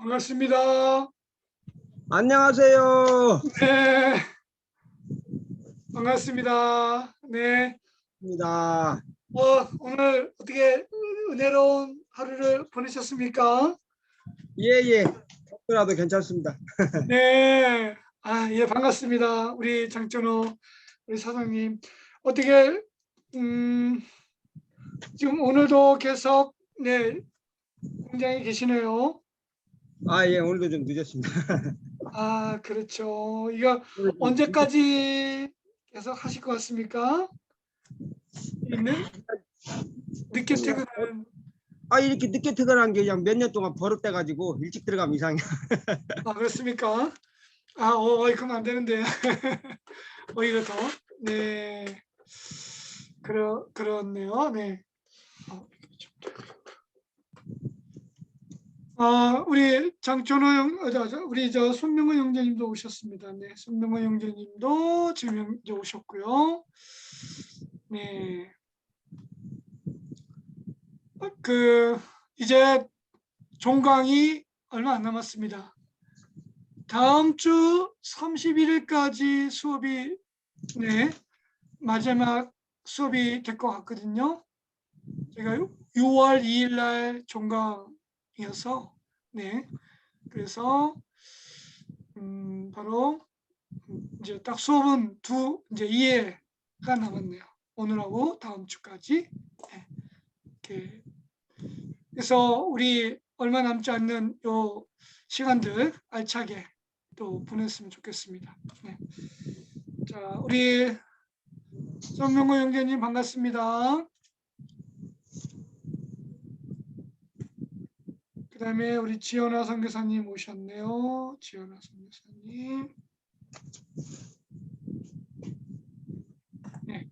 반갑습니다. 안녕하세요. 네, 반갑습니다. 네, 입니다. 오늘 어떻게 은혜로운 하루를 보내셨습니까? 예예. 더라도 괜찮습니다. 네, 예, 반갑습니다. 우리 장천호 우리 사장님 어떻게 지금 오늘도 계속 네 공장에 계시네요. 예, 오늘도 좀 늦었습니다. 그렇죠. 이거 오늘 좀 언제까지 계속 하실 것 같습니까? 있는 늦게 퇴근은 이렇게 늦게 퇴근한 게 그냥 몇 년 동안 버릇돼 가지고 일찍 들어가면 이상해. 그렇습니까? 그럼 안 되는데. 오히려 더. 네. 그렇네요. 네. 우리 장천호 우리 손명호 형제님도 오셨습니다. 네. 손명호 형제님도 지금 이제 오셨고요. 네. 이제 종강이 얼마 안 남았습니다. 다음 주 31일까지 수업이 네, 마지막 수업이 될 것 같거든요. 제가 6월 2일 날 종강이어서 네, 그래서 바로 이제 딱 수업은 이제 2회가 남았네요. 오늘하고 다음 주까지. 네, 이렇게 그래서 우리 얼마 남지 않는 요 시간들 알차게 또 보냈으면 좋겠습니다. 네. 자, 우리 손명호 형제님 반갑습니다. 그 다음에 우리 지연아 선교사님 오셨네요. 지연아 선교사님. 네.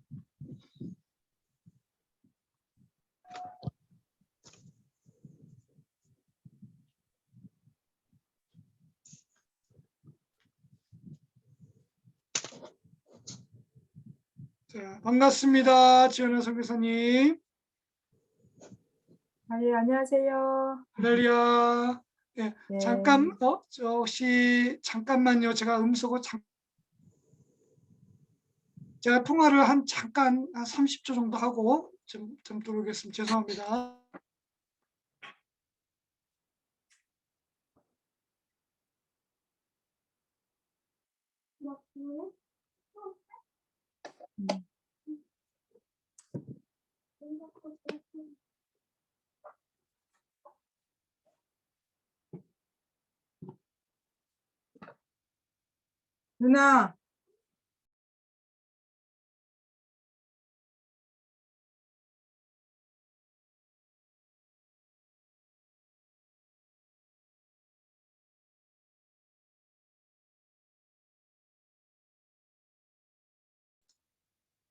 자, 반갑습니다. 지연아 선교사님. 예, 안녕하세요. 할렐루야. 네, 네. 잠깐, 혹시 잠깐만요. 제가 제가 통화를 잠깐 한 30초 정도 하고 좀 들어오겠습니다. 죄송합니다. 누나,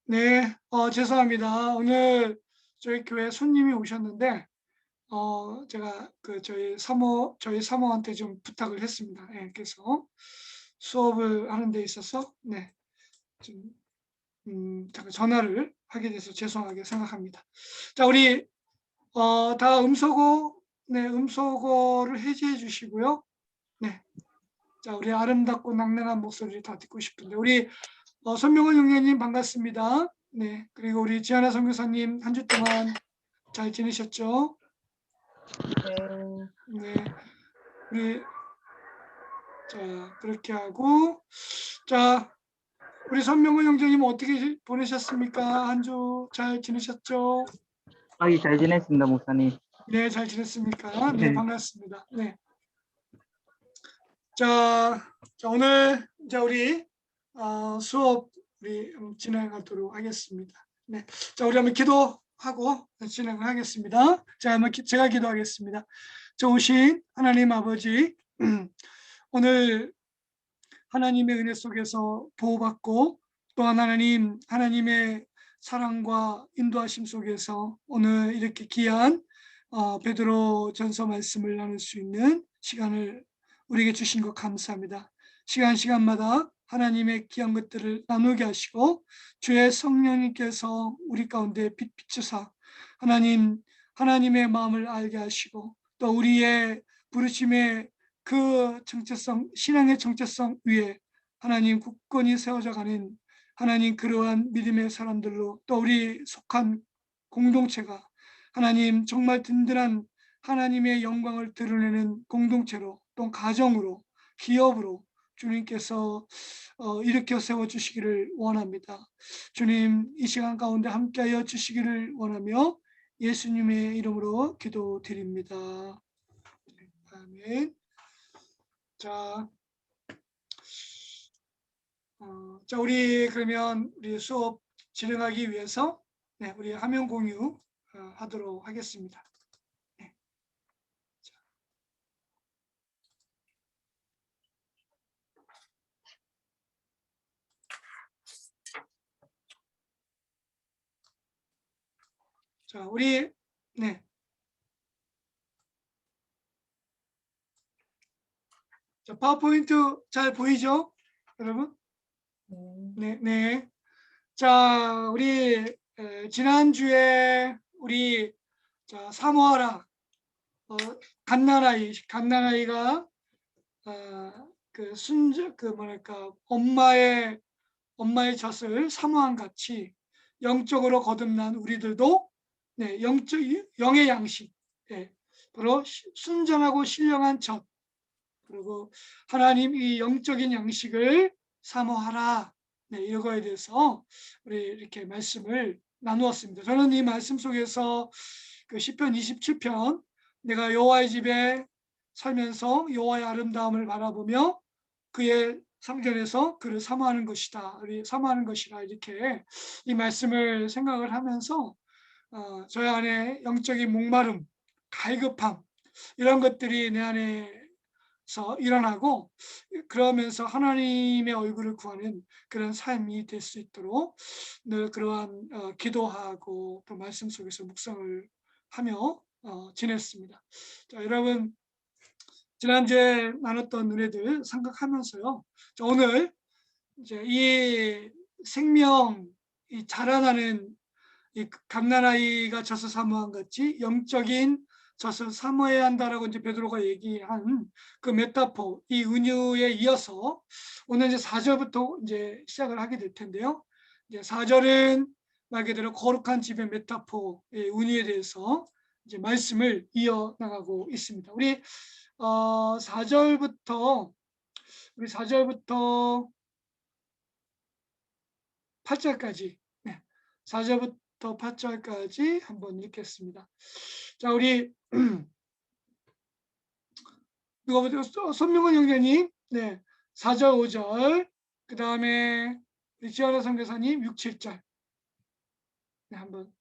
네, 죄송합니다. 오늘 저희 교회 손님이 오셨는데, 제가 저희 사모한테 좀 부탁을 했습니다. 예, 그래서 수업을 하는 데 있어서, 네, 좀, 잠깐 전화를 하게 돼서 죄송하게 생각합니다. 자, 우리, 다 음소거를 해제해 주시고요. 네. 자, 우리 아름답고 낭낭한 목소리를 다 듣고 싶은데, 우리, 손명호 형제님 반갑습니다. 네. 그리고 우리 지하나 선교사님 한 주 동안 잘 지내셨죠? 네. 우리, 그렇게 하고, 자, 우리 손명호 형제님 어떻게 보내셨습니까? 한 주 잘 지내셨죠? 예, 잘 지냈습니다, 목사님. 네, 잘 지냈습니까? 네, 네. 반갑습니다. 네. 자, 오늘 우리 수업 우리 진행하도록 하겠습니다. 네, 자, 우리 한번 기도하고 진행을 하겠습니다. 자, 제가 기도하겠습니다. 좋으신 하나님 아버지, 오늘 하나님의 은혜 속에서 보호받고 또한 하나님의 사랑과 인도하심 속에서 오늘 이렇게 귀한 베드로 전서 말씀을 나눌 수 있는 시간을 우리에게 주신 것 감사합니다. 시간마다 하나님의 귀한 것들을 나누게 하시고 주의 성령님께서 우리 가운데 비추사 하나님의 마음을 알게 하시고 또 우리의 부르심에 그 정체성, 신앙의 정체성 위에 하나님 굳건히 세워져 가는 하나님 그러한 믿음의 사람들로 또 우리 속한 공동체가 하나님 정말 든든한 하나님의 영광을 드러내는 공동체로 또 가정으로 기업으로 주님께서 일으켜 세워주시기를 원합니다. 주님 이 시간 가운데 함께하여 주시기를 원하며 예수님의 이름으로 기도드립니다. 아멘. 자, 우리 그러면 우리 수업 진행하기 위해서 우리 화면 공유 하도록 하겠습니다. 네. 자, 우리 자, 파워포인트 잘 보이죠, 여러분? 네. 자, 우리 지난주에 우리 자, 사모하라 갓난아이가 그 뭐랄까 엄마의 젖을 사모한 같이 영적으로 거듭난 우리들도 영의 양식, 바로 순전하고 신령한 젖, 그리고 하나님 이 영적인 양식을 사모하라. 이거에 대해서 우리 이렇게 말씀을 나누었습니다. 저는 이 말씀 속에서 그 시편 27편 내가 여호와의 집에 살면서 여호와의 아름다움을 바라보며 그의 성전에서 그를 사모하는 것이다. 사모하는 것이라 이렇게 이 말씀을 생각을 하면서 저희 안에 영적인 목마름, 갈급함 이런 것들이 내 안에서 일어나고 그러면서 하나님의 얼굴을 구하는 그런 삶이 될 수 있도록 늘 그러한 기도하고 또 말씀 속에서 묵상을 하며 지냈습니다. 자, 여러분 지난주에 나눴던 은혜들 생각하면서요. 자, 오늘 이제 이 생명, 이 자라나는 이 갓난아이가 젖을 사모한 같이 영적인 젖을 사모해야 한다라고 이제 베드로가 얘기한 그 메타포, 이 은유에 이어서 오늘 이제 4절부터 이제 시작을 하게 될 텐데요. 이제 4절은 말 그대로 거룩한 집의 메타포의 은유에 대해서 이제 말씀을 이어나가고 있습니다. 우리 4절부터 8절까지 4절부터 8절까지 한번 읽겠습니다. 자, 우리 누가 손명원 형제님 4절 5절 그 다음에 지하라 선교사님 6, 7절 한번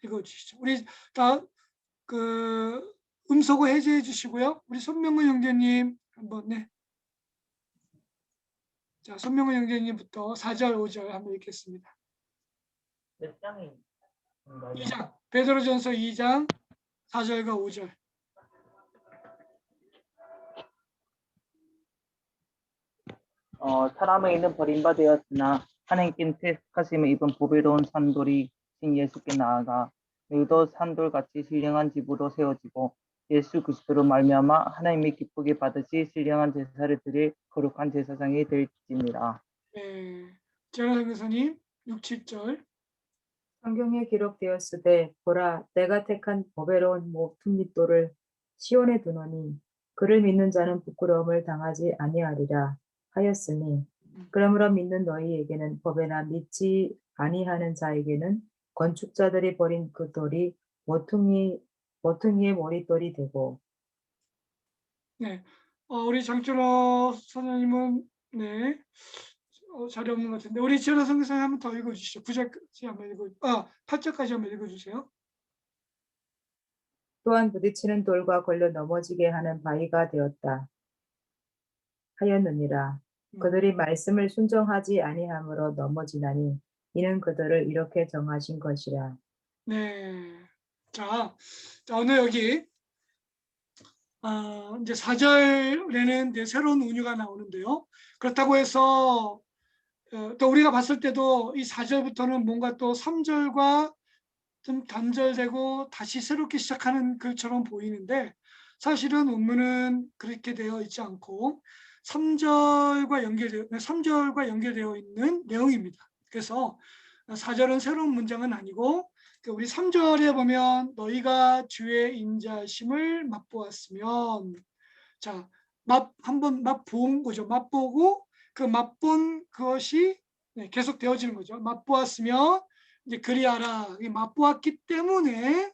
읽어주시죠. 우리 다 그 음소거 해제해 주시고요. 우리 손명원 형제님 한번 자, 손명원 형제님부터 4절 5절 한번 읽겠습니다. 몇 장이 2장 베드로전서 2장 4절과 5절. 사람에게는 버림받았으나 하나님께는 택하심을 입은 보배로운 산돌이 신 예수께 나아가 너희도 산돌같이 신령한 집으로 세워지고 예수 그리스도로 말미암아 하나님이 기쁘게 받으시 신령한 제사를 드릴 거룩한 제사장이 될지니라. 지하라 선교사님 6, 7절. 성경에 기록되었으되 보라 내가 택한 보배로운 뭇돌을 시온에 두노니 그를 믿는 자는 부끄러움을 당하지 아니하리라 하였으니 그러므로 믿는 너희에게는 법에나 믿지 아니하는 자에게는 건축자들이 버린 그 돌이 모퉁이의 머릿돌이 되고. 우리 장준호 선생님은 자리 없는 것 같은데 우리 지하라 선교사님 한번 더 읽어주시죠. 9절까지 한번 8절까지 한번 읽어주세요. 또한 부딪히는 돌과 걸려 넘어지게 하는 바위가 되었다 하였느니라. 그들이 말씀을 순종하지 아니함으로 넘어지나니 이는 그들을 이렇게 정하신 것이라. 자, 오늘 여기 이제 4절에는 이제 새로운 은유가 나오는데요. 그렇다고 해서 또 우리가 봤을 때도 이 4절부터는 뭔가 또 3절과 좀 단절되고 다시 새롭게 시작하는 글처럼 보이는데 사실은 원문은 그렇게 되어 있지 않고 3절과 연결되어 있는 내용입니다. 그래서 4절은 새로운 문장은 아니고 우리 3절에 보면 너희가 주의 인자심을 맛보았으면, 자, 한번 맛본 거죠. 맛보고 그 맛본 그것이 계속 되어지는 거죠. 맛보았으면 이제 그리하라. 맛보았기 때문에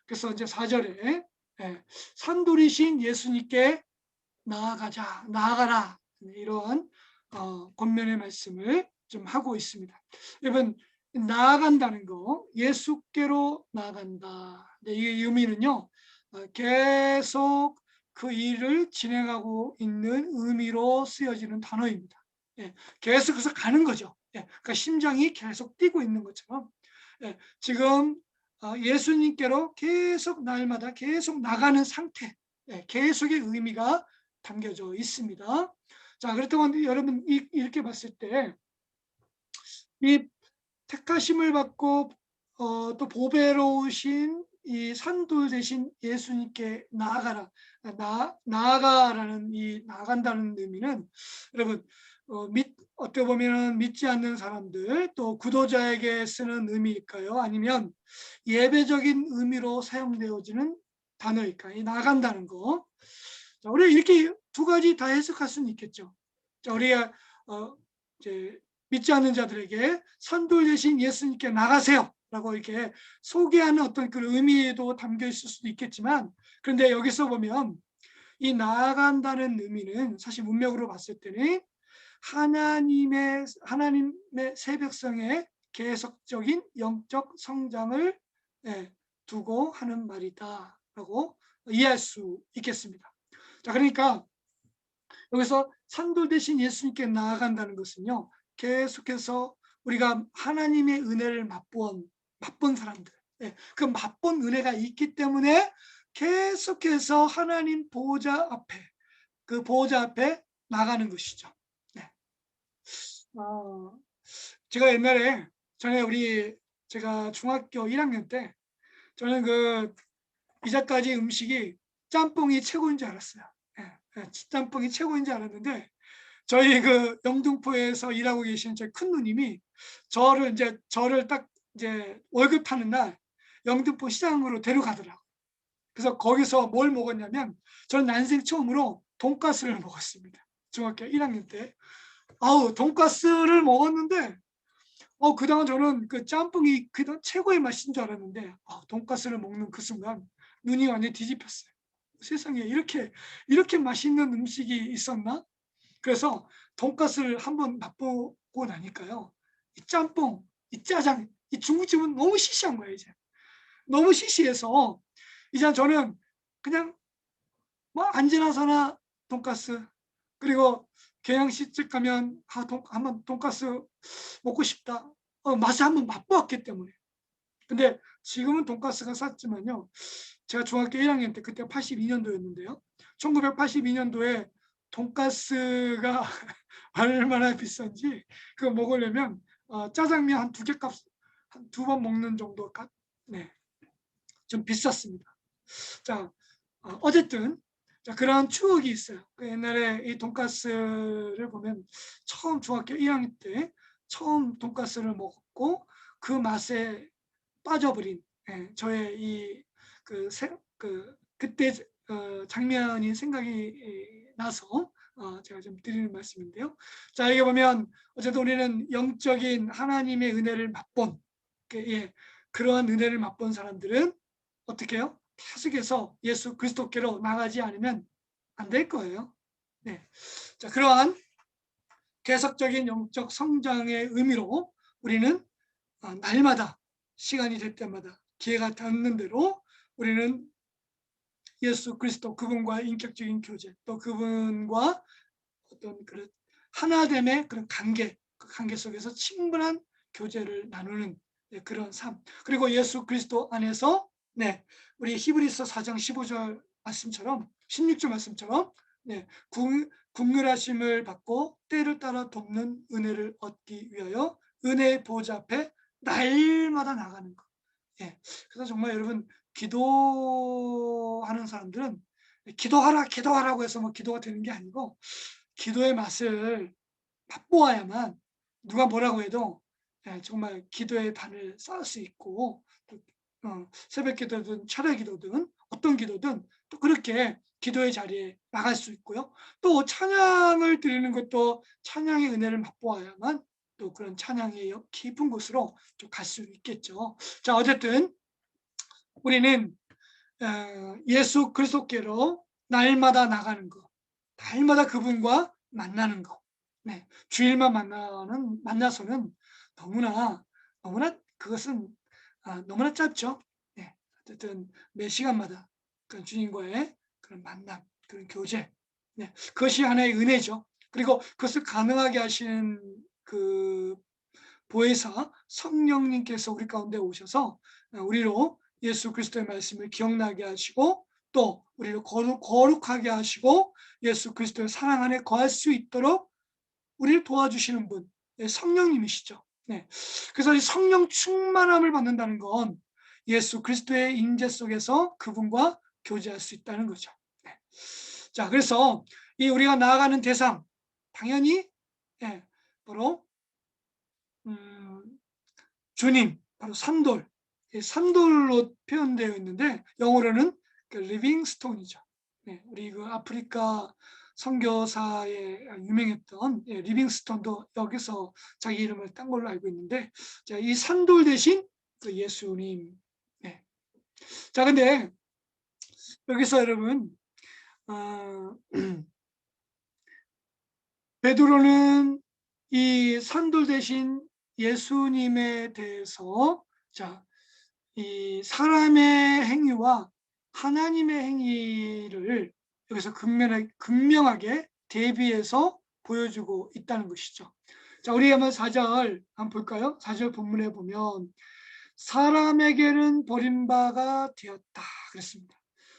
그래서 이제 4절에 산돌이신 예수님께 나아가라, 이런 권면의 말씀을 좀 하고 있습니다. 여러분, 나아간다는 거, 예수께로 나아간다. 이 의미는요, 계속 그 일을 진행하고 있는 의미로 쓰여지는 단어입니다. 계속해서 가는 거죠. 그러니까 심장이 계속 뛰고 있는 것처럼 지금 예수님께로 계속 날마다 계속 나가는 상태, 계속의 의미가 담겨져 있습니다. 자, 그렇다면 여러분 이렇게 봤을 때 이 택하심을 받고 또 보배로우신 이 산돌 대신 예수님께 나아가라는 이 나아간다는 의미는 여러분 어떻게 보면 믿지 않는 사람들 또 구도자에게 쓰는 의미일까요? 아니면 예배적인 의미로 사용되어지는 단어일까요? 이 나아간다는 거. 자, 우리 이렇게 두 가지 다 해석할 수는 있겠죠. 자, 우리가 이제 믿지 않는 자들에게 산돌 대신 예수님께 나가세요 라고 이렇게 소개하는 어떤 그런 의미도 담겨 있을 수도 있겠지만, 그런데 여기서 보면 이 나아간다는 의미는 사실 문맥으로 봤을 때는 하나님의 새 백성의 계속적인 영적 성장을 두고 하는 말이다라고 이해할 수 있겠습니다. 자, 그러니까 여기서 산돌 대신 예수님께 나아간다는 것은요, 계속해서 우리가 하나님의 은혜를 맛본 사람들, 그 맛본 은혜가 있기 때문에 계속해서 하나님 보호자 앞에, 그 보호자 앞에 나가는 것이죠. 제가 옛날에 제가 중학교 1학년 때 저는 그 이제까지 음식이 짬뽕이 최고인 줄 알았어요. 짬뽕이 최고인 줄 알았는데 저희 그 영등포에서 일하고 계신 제 큰 누님이 저를 딱 이제 월급 타는 날 영등포 시장으로 데려가더라고요. 그래서 거기서 뭘 먹었냐면 저는 난생 처음으로 돈가스를 먹었습니다. 중학교 1학년 때. 돈가스를 먹었는데 그동안 저는 그 짬뽕이 그동안 최고의 맛인 줄 알았는데 돈가스를 먹는 그 순간 눈이 완전히 뒤집혔어요. 세상에 이렇게 맛있는 음식이 있었나? 그래서 돈가스를 한번 맛보고 나니까요, 이 짬뽕, 이 짜장, 이 중국집은 너무 시시한 거예요. 이제 너무 시시해서 이제 저는 그냥 뭐 안지나서나 돈가스, 그리고 경양식집 가면 한번 돈가스 먹고 싶다. 맛을 한번 맛보았기 때문에. 근데 지금은 돈가스가 쌌지만요, 제가 중학교 1학년 때 그때 82년도였는데요. 1982년도에 돈가스가 얼마나 비싼지 그거 먹으려면 짜장면 한 2개 값, 한 2번 먹는 정도 값, 좀 비쌌습니다. 자, 어쨌든 자, 그런 추억이 있어요. 그 옛날에 이 돈가스를 보면 처음 중학교 1학년 때 처음 돈가스를 먹었고 그 맛에 빠져버린 저의 그때 장면이 생각이 나서 제가 좀 드리는 말씀인데요. 자, 여기 보면 어쨌든 우리는 영적인 하나님의 은혜를 맛본 그러한 은혜를 맛본 사람들은 어떻게 해요? 계속해서 예수 그리스도께로 나가지 않으면 안 될 거예요. 자, 그러한 계속적인 영적 성장의 의미로 우리는 날마다 시간이 될 때마다 기회가 닿는 대로 우리는 예수 그리스도 그분과 인격적인 교제, 또 그분과 어떤 그런 하나됨의 그런 관계, 그 관계 속에서 충분한 교제를 나누는 그런 삶. 그리고 예수 그리스도 안에서 우리 히브리서 4장 15절 말씀처럼 16절 말씀처럼 국률하심을 받고 때를 따라 돕는 은혜를 얻기 위하여 은혜의 보좌 앞에 날마다 나가는 것. 그래서 정말 여러분 기도하는 사람들은 기도하라고 해서 뭐 기도가 되는 게 아니고 기도의 맛을 맛보아야만 누가 뭐라고 해도 정말 기도의 단을 쌓을 수 있고 또, 새벽 기도든 철야 기도든 어떤 기도든 또 그렇게 기도의 자리에 나갈 수 있고요. 또 찬양을 드리는 것도 찬양의 은혜를 맛보아야만 또 그런 찬양의 깊은 곳으로 좀 갈 수 있겠죠. 자, 어쨌든 우리는 예수 그리스도께로 날마다 나가는 거, 날마다 그분과 만나는 거. 네, 주일만 만나서는 너무나 그것은 너무나 짧죠. 네, 어쨌든 매 시간마다 그런 주님과의 그런 만남, 그런 교제, 네, 그것이 하나의 은혜죠. 그리고 그것을 가능하게 하시는 그 보혜사 성령님께서 우리 가운데 오셔서 우리로 예수 그리스도의 말씀을 기억나게 하시고 또 우리를 거룩하게 하시고 예수 그리스도의 사랑 안에 거할 수 있도록 우리를 도와주시는 분, 성령님이시죠. 네. 그래서 이 성령 충만함을 받는다는 건 예수 그리스도의 임재 속에서 그분과 교제할 수 있다는 거죠. 네. 자, 그래서 이 우리가 나아가는 대상, 당연히 바로 주님, 바로 산돌, 산돌로 표현되어 있는데 영어로는 리빙스톤이죠. 네, 우리 그 아프리카 선교사에 유명했던 리빙스톤도 여기서 자기 이름을 딴 걸로 알고 있는데, 자, 이 산돌 대신 그 예수님. 네. 자, 근데 여기서 여러분 베드로는 이 산돌 대신 예수님에 대해서 자, 이 사람의 행위와 하나님의 행위를 여기서 극명하게 대비해서 보여주고 있다는 것이죠. 자, 우리 한번 4절 한번 볼까요? 4절 본문에 보면 사람에게는 버림바가 되었다 그랬습니다.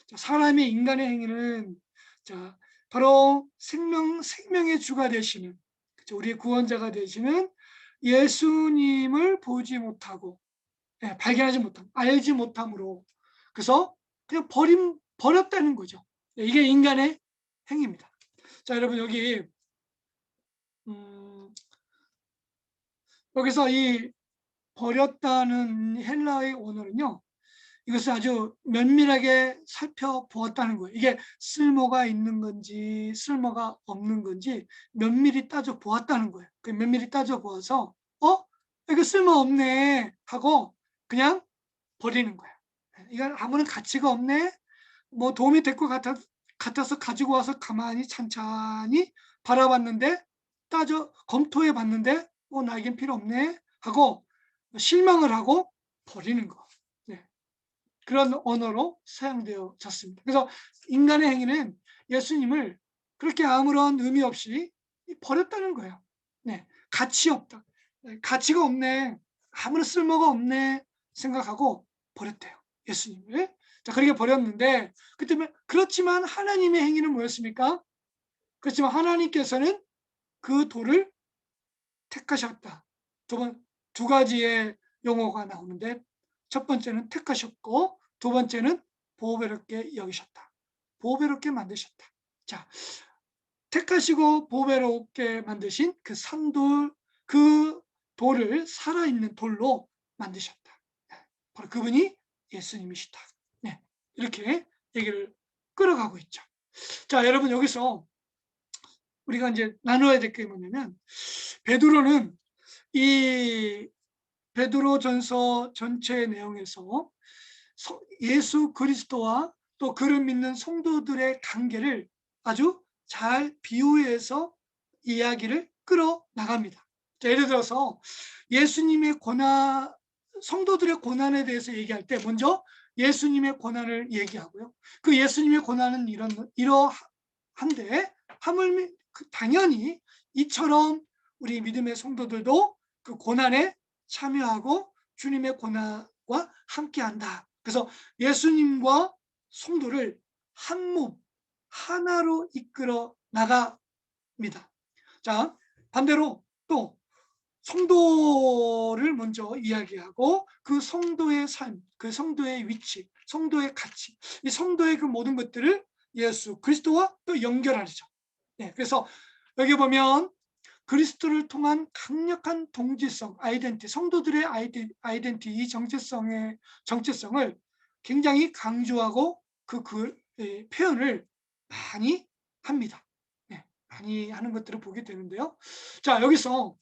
자, 사람의 인간의 행위는 자, 바로 생명의 주가 되시는 우리의 구원자가 되시는 예수님을 보지 못하고 발견하지 못함, 알지 못함으로 그래서 그냥 버렸다는 거죠. 이게 인간의 행위입니다. 자, 여러분 여기서 이 버렸다는 헬라의 언어는요. 이것을 아주 면밀하게 살펴보았다는 거예요. 이게 쓸모가 있는 건지 쓸모가 없는 건지 면밀히 따져보았다는 거예요. 그 면밀히 따져보아서 이거 쓸모없네 하고 그냥 버리는 거예요. 이건 아무런 가치가 없네. 뭐 도움이 될 것 같아서 가지고 와서 가만히 찬찬히 바라봤는데 검토해 봤는데 나에겐 필요 없네 하고 실망을 하고 버리는 거. 네. 그런 언어로 사용되어졌습니다. 그래서 인간의 행위는 예수님을 그렇게 아무런 의미 없이 버렸다는 거예요. 네. 가치 없다. 가치가 없네. 아무런 쓸모가 없네 생각하고 버렸대요. 예수님을. 자, 그렇게 버렸는데 그렇지만 하나님의 행위는 뭐였습니까? 그렇지만 하나님께서는 그 돌을 택하셨다. 두 가지의 용어가 나오는데 첫 번째는 택하셨고 두 번째는 보배롭게 여기셨다. 보배롭게 만드셨다. 자, 택하시고 보배롭게 만드신 그 산돌, 그 돌을 살아있는 돌로 만드셨다. 바로 그분이 예수님이시다. 네, 이렇게 얘기를 끌어가고 있죠. 자, 여러분 여기서 우리가 이제 나눠야 될 게 뭐냐면 베드로는 이 베드로전서 전체 내용에서 예수 그리스도와 또 그를 믿는 성도들의 관계를 아주 잘 비유해서 이야기를 끌어나갑니다. 자, 예를 들어서 예수님의 성도들의 고난에 대해서 얘기할 때 먼저 예수님의 고난을 얘기하고요. 그 예수님의 고난은 이러한데 하물며 당연히 이처럼 우리 믿음의 성도들도 그 고난에 참여하고 주님의 고난과 함께한다. 그래서 예수님과 성도를 한 몸, 하나로 이끌어 나갑니다. 자, 반대로 또 성도를 먼저 이야기하고 그 성도의 삶, 그 성도의 위치, 성도의 가치, 이 성도의 그 모든 것들을 예수 그리스도와 또 연결하죠. 네, 그래서 여기 보면 그리스도를 통한 강력한 동질성, 아이덴티, 성도들의 아이덴티, 이 정체성을 굉장히 강조하고 표현을 많이 합니다. 네, 많이 하는 것들을 보게 되는데요. 자, 여기서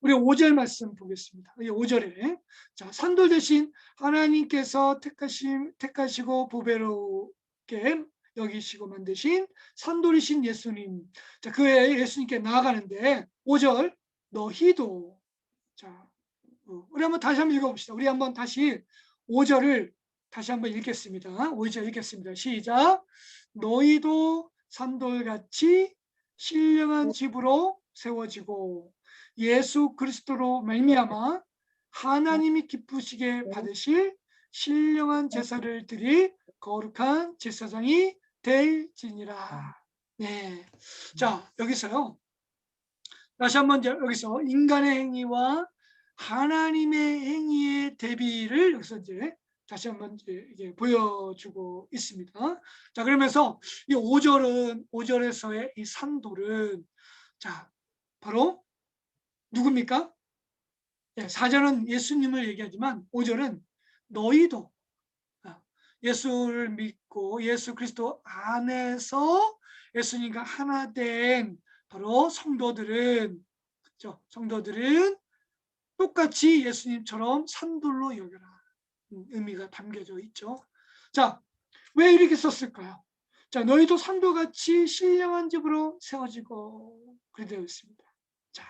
우리 5절 말씀 보겠습니다. 5절에 자, 산돌 대신 하나님께서 택하시고 보배롭게 여기시고 만드신 산돌이신 예수님. 자, 그의 예수님께 나아가는데 5절 너희도. 자, 우리 한번 다시 한번 읽어봅시다. 우리 한번 다시 5절을 다시 한번 읽겠습니다. 5절 읽겠습니다. 시작. 너희도 산돌같이 신령한 집으로 세워지고 예수 그리스도로 말미암아 하나님이 기쁘시게 받으실 신령한 제사를 드릴 거룩한 제사장이 될지니라. 네. 자, 여기서요. 다시 한번 여기서 인간의 행위와 하나님의 행위의 대비를 여기서 이제 다시 한번 이게 보여주고 있습니다. 자, 그러면서 이 5절에서의 이 산돌은 자, 바로 누굽니까? 네, 4절은 예수님을 얘기하지만 5절은 너희도 예수를 믿고 예수 그리스도 안에서 예수님과 하나 된 바로 성도들은, 그렇죠? 성도들은 똑같이 예수님처럼 산돌로 여겨라. 의미가 담겨져 있죠. 자, 왜 이렇게 썼을까요? 자, 너희도 산돌같이 신령한 집으로 세워지고 그렇게 되어 있습니다. 자,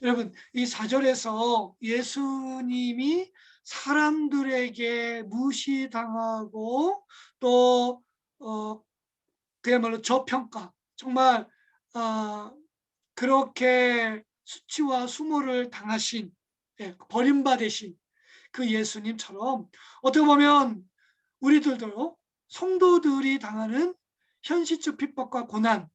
여러분, 이 4절에서 예수님이 사람들에게 무시당하고 또 그야말로 저평가, 정말 그렇게 수치와 수모를 당하신, 버림받으신 그 예수님처럼 어떻게 보면 우리들도 성도들이 당하는 현실적 핍박과 고난,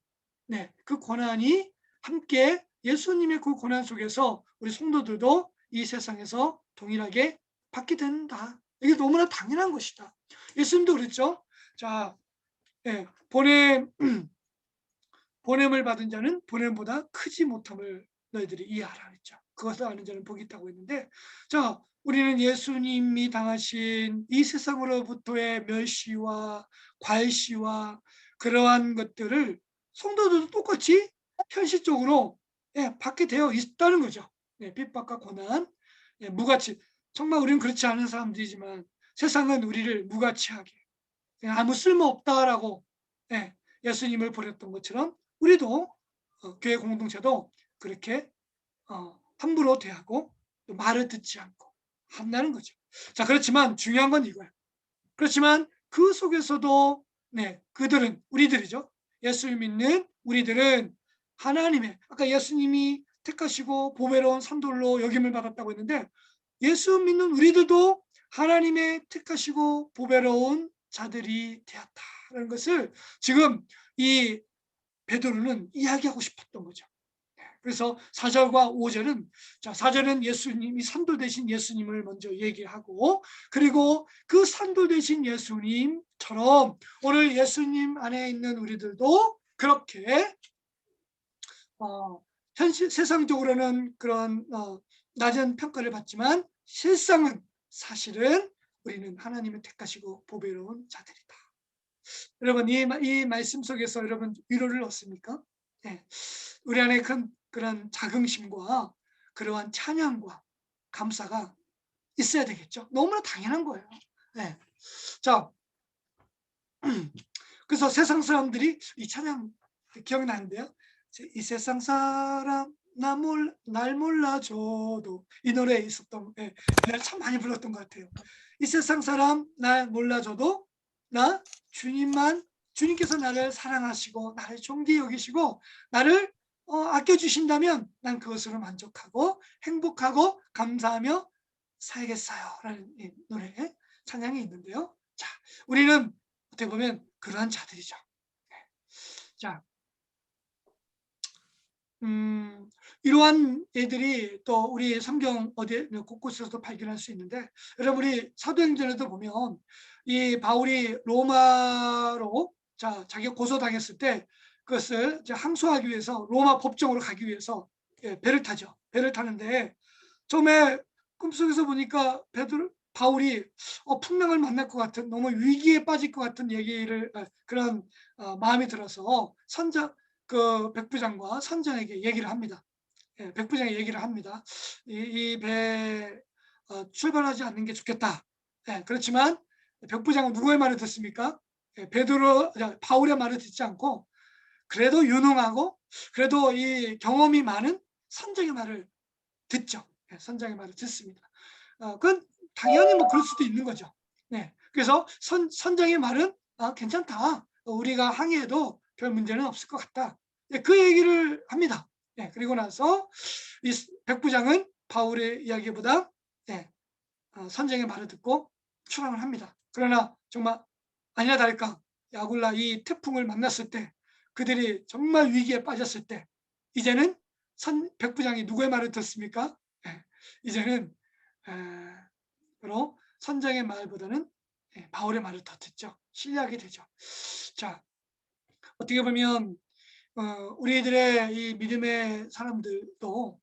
그 고난이 함께 예수님의 그 고난 속에서 우리 성도들도 이 세상에서 동일하게 받게 된다. 이게 너무나 당연한 것이다. 예수님도 그랬죠. 자, 보냄을 받은 자는 보냄보다 크지 못함을 너희들이 이해하라 그랬죠. 그것을 아는 자는 복이 있다고 했는데, 자, 우리는 예수님이 당하신 이 세상으로부터의 멸시와 괄시와 그러한 것들을 성도들도 똑같이 현실적으로 받게 되어 있다는 거죠. 핍박과 고난, 무가치. 정말 우리는 그렇지 않은 사람들이지만 세상은 우리를 무가치하게 아무 쓸모없다라고 예수님을 버렸던 것처럼 우리도 교회 공동체도 그렇게 함부로 대하고 또 말을 듣지 않고 한다는 거죠. 자, 그렇지만 중요한 건 이거예요. 그렇지만 그 속에서도 우리들이죠. 예수를 믿는 우리들은 하나님의, 아까 예수님이 택하시고 보배로운 산돌로 여김을 받았다고 했는데, 예수 믿는 우리들도 하나님의 택하시고 보배로운 자들이 되었다는 것을 지금 이 베드로는 이야기하고 싶었던 거죠. 그래서 4절과 5절은, 자, 4절은 예수님이 산돌 되신 예수님을 먼저 얘기하고, 그리고 그 산돌 되신 예수님처럼 오늘 예수님 안에 있는 우리들도 그렇게 현실 세상적으로는 그런 낮은 평가를 받지만 실상은 사실은 우리는 하나님을 택하시고 보배로운 자들이다. 여러분, 이 말씀 속에서 여러분 위로를 얻습니까? 네. 우리 안에 그런 자긍심과 그러한 찬양과 감사가 있어야 되겠죠. 너무나 당연한 거예요. 네. 자, 그래서 세상 사람들이 이 찬양 기억나는데요. 이 세상 사람 날 몰라줘도, 이 노래에 있었던, 참 많이 불렀던 것 같아요. 이 세상 사람 날 몰라줘도 나 주님께서 나를 사랑하시고 나를 존귀히 여기시고 나를 아껴주신다면 난 그것으로 만족하고 행복하고 감사하며 살겠어요 라는 이 노래 찬양이 있는데요. 자, 우리는 어떻게 보면 그러한 자들이죠. 자, 이러한 애들이 또 우리 성경 어디 곳곳에서도 발견할 수 있는데, 여러분 우리 사도행전에도 보면 이 바울이 로마로 자기가 고소당했을 때 그것을 이제 항소하기 위해서 로마 법정으로 가기 위해서 배를 타죠. 배를 타는데 처음에 꿈속에서 보니까 바울이 풍랑을 만날 것 같은, 너무 위기에 빠질 것 같은 얘기를 그런 마음이 들어서 백부장과 선장에게 얘기를 합니다. 백부장이 얘기를 합니다. 이 배 출발하지 않는 게 좋겠다. 그렇지만 백부장은 누구의 말을 듣습니까? 바울의 말을 듣지 않고 그래도 유능하고 그래도 이 경험이 많은 선장의 말을 듣죠. 선장의 말을 듣습니다. 그건 당연히 뭐 그럴 수도 있는 거죠. 그래서 선장의 말은 괜찮다. 우리가 항해해도 별 문제는 없을 것 같다. 그 얘기를 합니다. 그리고 나서 이 백부장은 바울의 이야기보다 선장의 말을 듣고 출항을 합니다. 그러나 정말 아니나 다를까 야굴라 이 태풍을 만났을 때 그들이 정말 위기에 빠졌을 때 이제는 백부장이 누구의 말을 듣습니까? 이제는 바로 선장의 말보다는 바울의 말을 더 듣죠. 신뢰하게 되죠. 자, 어떻게 보면 우리들의 이 믿음의 사람들도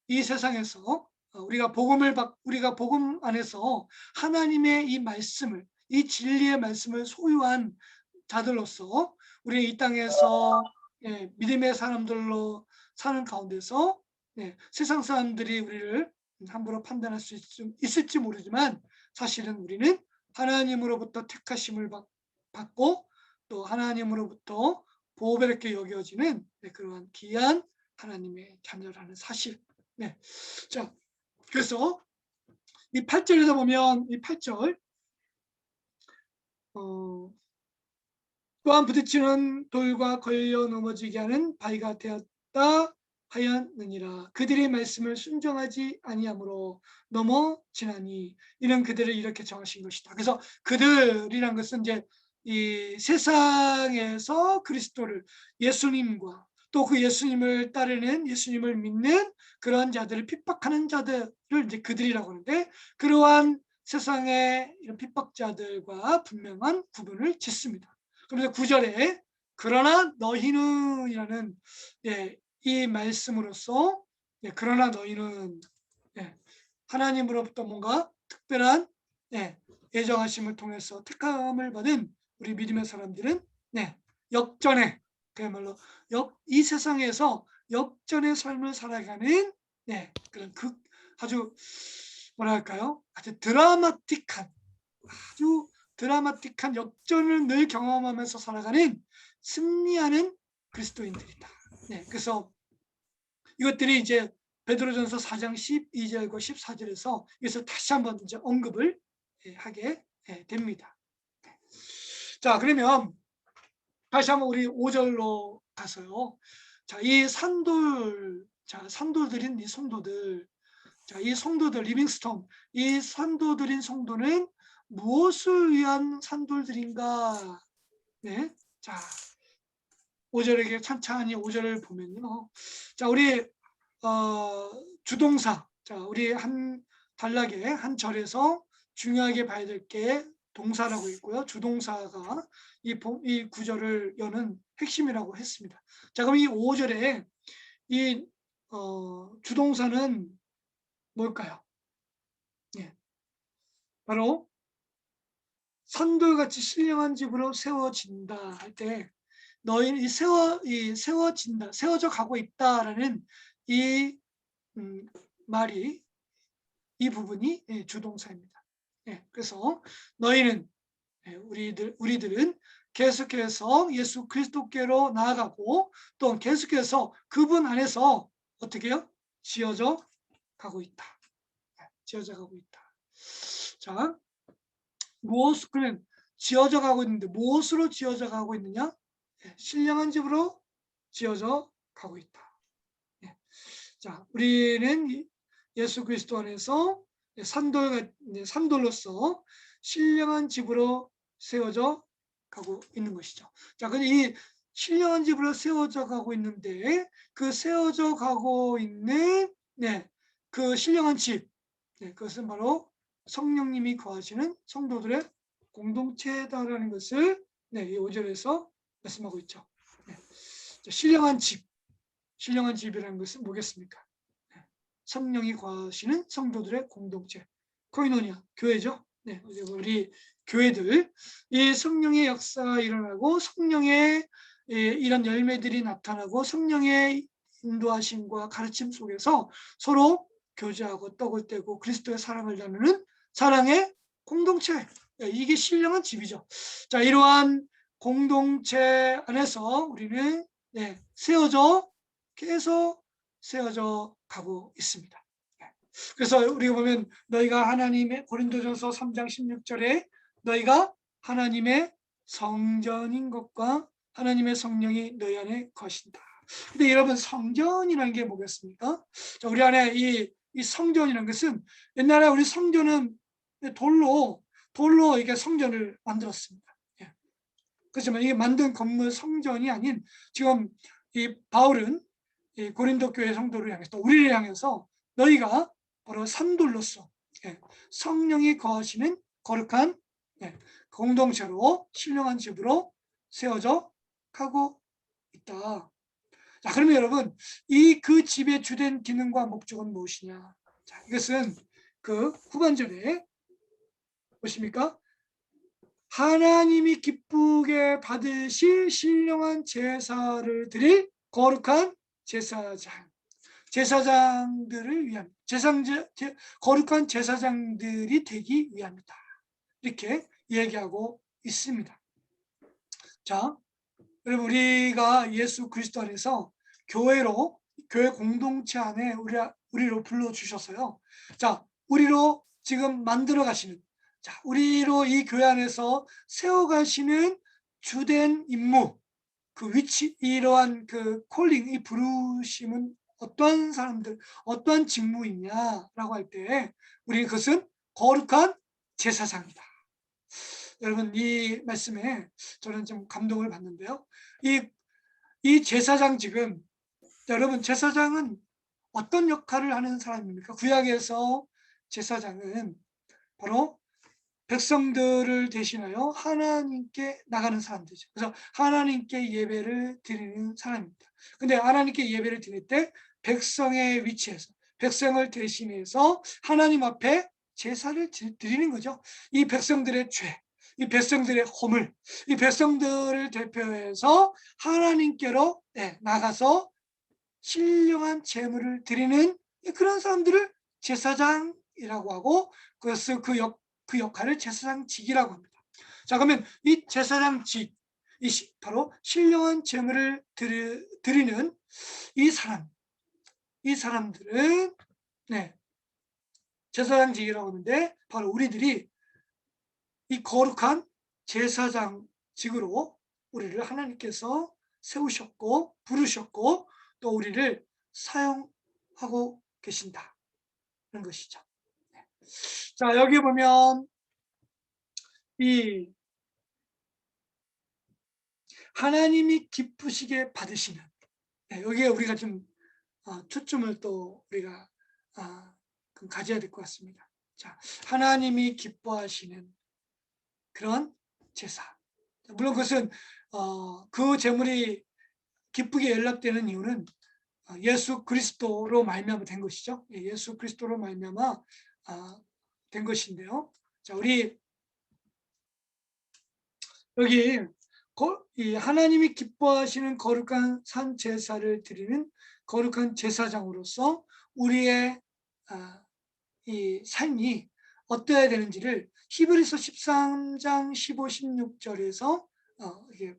이 세상에서 우리가 복음 안에서 하나님의 이 말씀을, 이 진리의 말씀을 소유한 자들로서 우리 이 땅에서 믿음의 사람들로 사는 가운데서 세상 사람들이 우리를 함부로 판단할 수 있을지 모르지만 사실은 우리는 하나님으로부터 택하심을 받고 또 하나님으로부터 보배롭게 여겨지는 그러한 귀한 하나님의 자녀라는 사실. 자, 그래서 이 8절에서 보면 이 8절 또한 부딪히는 돌과 걸려 넘어지게 하는 바위가 되었다 하였느니라. 그들의 말씀을 순종하지 아니함으로 넘어지나니 이는 그들을 이렇게 정하신 것이다. 그래서 그들이란 것은 이제 이 세상에서 그리스도를, 예수님과 또 그 예수님을 따르는, 예수님을 믿는 그러한 자들을 핍박하는 자들을 이제 그들이라고 하는데, 그러한 세상의 이런 핍박자들과 분명한 구분을 짓습니다. 그래서 9절에 그러나 너희는 이라는 이 말씀으로써 그러나 너희는 하나님으로부터 뭔가 특별한 예정하심을 통해서 택함을 받은 우리 믿음의 사람들은 역전의, 그야말로 이 세상에서 역전의 삶을 살아가는 그런 아주 뭐랄까요? 아주 드라마틱한 역전을 늘 경험하면서 살아가는 승리하는 그리스도인들이다. 그래서 이것들이 이제 베드로전서 4장 12절과 14절에서 이것을 다시 한번 이제 언급을 하게 됩니다. 자, 그러면 다시 한번 우리 5절로 가서요. 자, 이 산돌들인 이 성도들, 이 성도들, 리빙스톤, 이 산도들인 성도는 무엇을 위한 산돌들인가? 자, 5절에게 찬찬히 5절을 보면요. 자, 우리 주동사, 자, 우리 한 단락에 한 절에서 중요하게 봐야 될 게 동사라고 있고요. 주동사가 이 구절을 여는 핵심이라고 했습니다. 자, 그럼 이 5절에 이 주동사는 뭘까요? 바로 산돌같이 신령한 집으로 세워진다 할 때 너희는 세워진다, 세워져 가고 있다라는 이 말이, 이 부분이 주동사입니다. 그래서 너희는, 우리들은 계속해서 예수 그리스도께로 나아가고 또 계속해서 그분 안에서 어떻게 해요? 지어져 가고 있다. 지어져 가고 있다. 자, 그러면 지어져 가고 있는데 무엇으로 지어져 가고 있느냐? 신령한 집으로 지어져 가고 있다. 자, 우리는 예수 그리스도 안에서 산돌로서 신령한 집으로 세워져 가고 있는 것이죠. 자, 근데 이 신령한 집으로 세워져 가고 있는데 그 세워져 가고 있는 그 신령한 집, 그것은 바로 성령님이 거하시는 성도들의 공동체다라는 것을 이 5절에서 말씀하고 있죠. 자, 신령한 집이라는 것은 뭐겠습니까? 성령이 거하시는 성도들의 공동체, 코이노니아, 교회죠. 우리 교회들, 이 성령의 역사가 일어나고 성령의 이런 열매들이 나타나고 성령의 인도하심과 가르침 속에서 서로 교제하고 떡을 떼고 그리스도의 사랑을 나누는 사랑의 공동체, 이게 신령한 집이죠. 자, 이러한 공동체 안에서 우리는 계속 세워져 가고 있습니다. 그래서 우리가 보면 너희가 하나님의 고린도전서 3장 16절에 너희가 하나님의 성전인 것과 하나님의 성령이 너희 안에 거신다. 근데 여러분, 성전이라는 게 뭐겠습니까? 자, 우리 안에 이 성전이라는 것은, 옛날에 우리 성전은 돌로 이게 성전을 만들었습니다. 그렇지만 이게 만든 건물 성전이 아닌, 지금 이 바울은 이 고린도 교회 성도를 향해서, 또 우리를 향해서 너희가 바로 산돌로서 성령이 거하시는 거룩한 공동체로 신령한 집으로 세워져 가고 있다. 자, 그러면 여러분, 그 집의 주된 기능과 목적은 무엇이냐? 자, 이것은 그 후반절에 보십니까? 하나님이 기쁘게 받으실 신령한 제사를 드릴 거룩한 제사장들을 위한 거룩한 제사장들이 되기 위함이다. 이렇게 얘기하고 있습니다. 자, 여러분, 우리가 예수 그리스도 안에서 교회 공동체 안에 우리로 불러주셔서요. 자, 우리로 지금 만들어 가시는, 자, 우리로 이 교회 안에서 세워가시는 주된 임무, 그 위치, 이러한 그 콜링, 이 부르심은 어떠한 사람들, 어떠한 직무이냐라고 할 때 우리 그것은 거룩한 제사장이다. 여러분, 이 말씀에 저는 좀 감동을 받는데요. 이 제사장직은, 여러분, 제사장은 어떤 역할을 하는 사람입니까? 구약에서 제사장은 바로 백성들을 대신하여 하나님께 나가는 사람들이죠. 그래서 하나님께 예배를 드리는 사람입니다. 근데 하나님께 예배를 드릴 때 백성의 위치에서, 백성을 대신해서 하나님 앞에 제사를 드리는 거죠. 이 백성들의 죄, 이 백성들의 허물, 이 백성들을 대표해서 하나님께로 나가서 신령한 제물을 드리는 그런 사람들을 제사장이라고 하고, 그래서 그 역할을 제사장직이라고 합니다. 자, 그러면 이 제사장직, 바로 신령한 제물을 드리는 이 사람들은 제사장직이라고 하는데, 바로 우리들이 이 거룩한 제사장직으로 우리를 하나님께서 세우셨고 부르셨고 또 우리를 사용하고 계신다는 것이죠. 자, 여기 보면 이 하나님이 기쁘시게 받으시는, 여기에 우리가 좀 초점을 또 우리가 가져야 될 것 같습니다. 자, 하나님이 기뻐하시는 그런 제사. 물론 그것은 그 제물이 기쁘게 연락되는 이유는 예수 그리스도로 말미암아 된 것이죠. 예수 그리스도로 말미암아 된 것인데요. 자, 우리 여기 이 하나님이 기뻐하시는 거룩한 산 제사를 드리는 거룩한 제사장으로서 우리의 이 삶이 어떠해야 되는지를 히브리서 13장 15, 16절에서 이게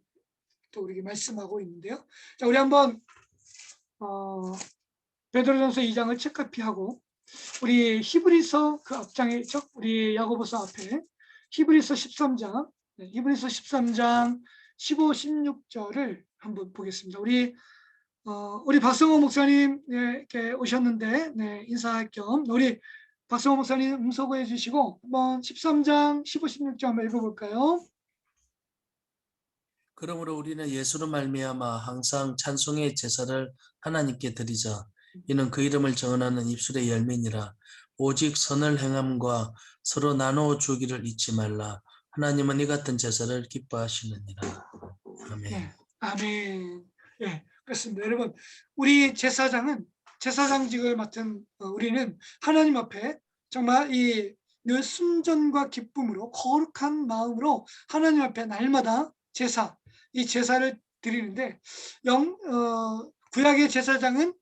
또 우리에게 말씀하고 있는데요. 자, 우리 한번 베드로전서 2장을 책카피하고 우리 히브리서 그 앞장에 있죠. 우리 야고보서 앞에 히브리서 13장, 히브리서 13장 15, 16절을 한번 보겠습니다. 우리 박성호 목사님 이렇게 오셨는데 인사할 겸 우리 박성호 목사님 음소거해 주시고 한번 13장 15, 16절 한번 읽어볼까요? 그러므로 우리는 예수로 말미암아 항상 찬송의 제사를 하나님께 드리자. 이는 그 이름을 정언하는 입술의 열매니라. 오직 선을 행함과 서로 나누어 주기를 잊지 말라. 하나님은 이 같은 제사를 기뻐하시느니라. 아멘. 네, 아멘. 예, 그렇습니다. 여러분, 우리 제사장직을 맡은 우리는 하나님 앞에 정말 이 늘 순전과 기쁨으로 거룩한 마음으로 하나님 앞에 날마다 이 제사를 드리는데 구약의 제사장은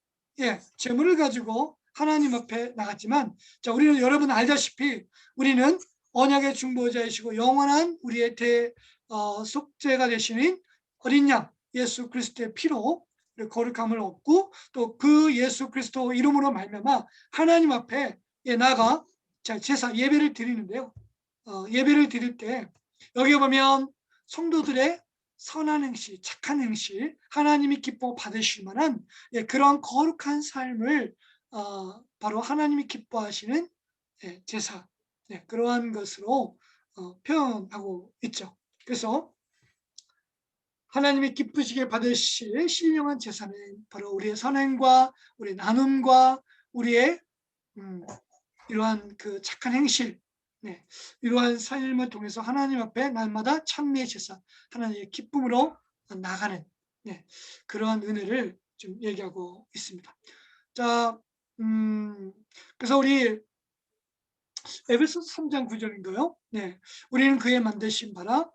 제물을 가지고 하나님 앞에 나갔지만, 자, 우리는 여러분 알다시피 우리는 언약의 중보자이시고 영원한 우리의 속죄가 되시는 어린 양 예수 그리스도의 피로 거룩함을 얻고, 또 그 예수 그리스도 이름으로 말미암아 하나님 앞에 나아가 제사 예배를 드리는데요. 예배를 드릴 때 여기 보면 성도들의 선한 행실, 착한 행실, 하나님이 기뻐 받으실 만한 그런 거룩한 삶을 바로 하나님이 기뻐하시는 제사, 그러한 것으로 표현하고 있죠. 그래서 하나님이 기쁘시게 받으실 신령한 제사는 바로 우리의 선행과 우리의 나눔과 우리의 이러한 그 착한 행실, 이러한 삶을 통해서 하나님 앞에 날마다 찬미의 제사, 하나님의 기쁨으로 나가는 그러한 은혜를 좀 얘기하고 있습니다. 자, 그래서 우리 에베소서 3장 9절인가요? 우리는 그의 만드신 바로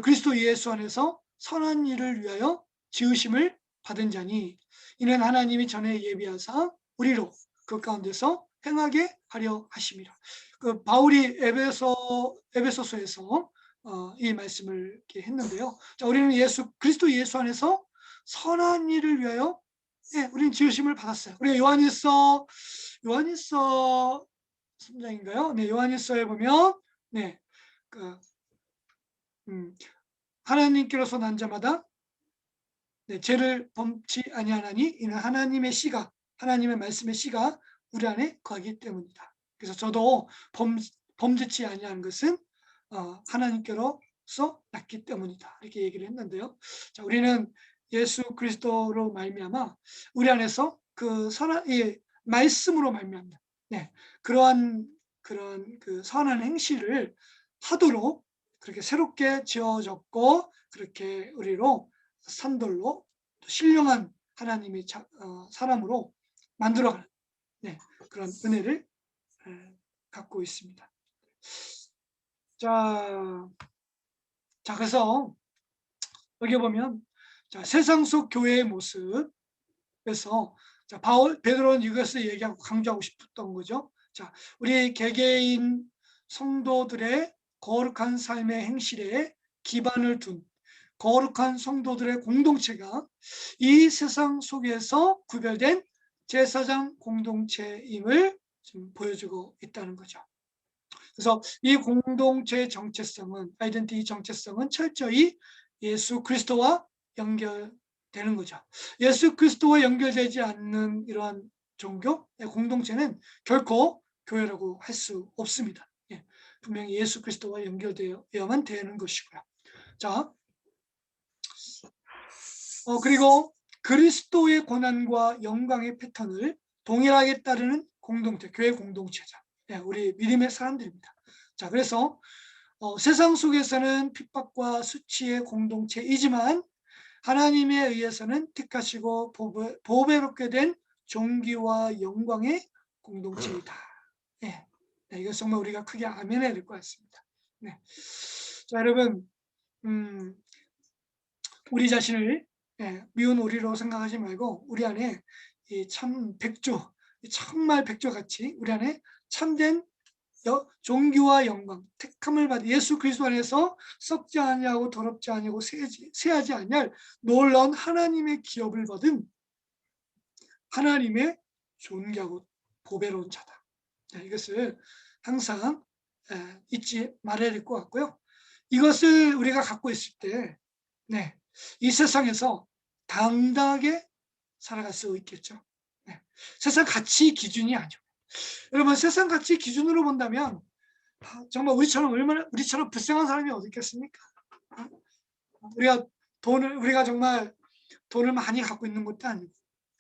그리스도 예수 안에서 선한 일을 위하여 지으심을 받은 자니 이는 하나님이 전에 예비하사 우리로 그 가운데서 행하게 하려 하심이라. 그 바울이 에베소서에서 이 말씀을 이렇게 했는데요. 자, 우리는 그리스도 예수 안에서 선한 일을 위하여 우리는 지으심을 받았어요. 우리가 요한일서 3장인가요? 요한일서에 보면 하나님께로서 난 자마다 죄를 범치 아니하나니 이는 하나님의 말씀의 씨가 우리 안에 거하기 때문이다. 그래서 저도 범죄치 아니하는 것은 하나님께로서 났기 때문이다. 이렇게 얘기를 했는데요. 자, 우리는 예수 그리스도로 말미암아 우리 안에서 그 선한 말씀으로 말미암는 그런 그 선한 행실을 하도록 그렇게 새롭게 지어졌고, 그렇게 우리로 산돌로 신령한 하나님의 사람으로 만들어가는 그런 은혜를 갖고 있습니다. 자, 그래서 여기 보면 세상 속 교회의 모습에서 베드로는 이것을 얘기하고 강조하고 싶었던 거죠. 자, 우리 개개인 성도들의 거룩한 삶의 행실에 기반을 둔 거룩한 성도들의 공동체가 이 세상 속에서 구별된 제사장 공동체임을 지금 보여주고 있다는 거죠. 그래서 이 공동체의 정체성은, 아이덴티티 정체성은 철저히 예수 그리스도와 연결되는 거죠. 예수 그리스도와 연결되지 않는 이러한 종교, 공동체는 결코 교회라고 할 수 없습니다. 분명히 예수 그리스도와 연결되어야만 되는 것이고요. 자, 그리고 그리스도의 고난과 영광의 패턴을 동일하게 따르는 공동체, 교회 공동체죠. 우리 믿음의 사람들입니다. 자, 그래서 세상 속에서는 핍박과 수치의 공동체이지만 하나님에 의해서는 택하시고 보배롭게 된 존귀와 영광의 공동체이다. 이거 정말 우리가 크게 아멘해야 될 것 같습니다. 자, 여러분, 우리 자신을 미운 오리로 생각하지 말고 우리 안에 정말 백조같이 우리 안에 참된 존귀와 영광, 택함을 받은 예수 그리스도 안에서 썩지 아니하고 더럽지 아니하고 쇠하지 아니할 놀라운 하나님의 기업을 받은 하나님의 존귀하고 보배로운 자다. 이것을 항상 잊지 말아야 될 것 같고요. 이것을 우리가 갖고 있을 때 이 세상에서 당당하게 살아갈 수 있겠죠. 세상 가치 기준이 아니죠. 여러분, 세상 가치 기준으로 본다면 정말 우리처럼 불쌍한 사람이 어디 있겠습니까? 우리가 정말 돈을 많이 갖고 있는 것도 아니고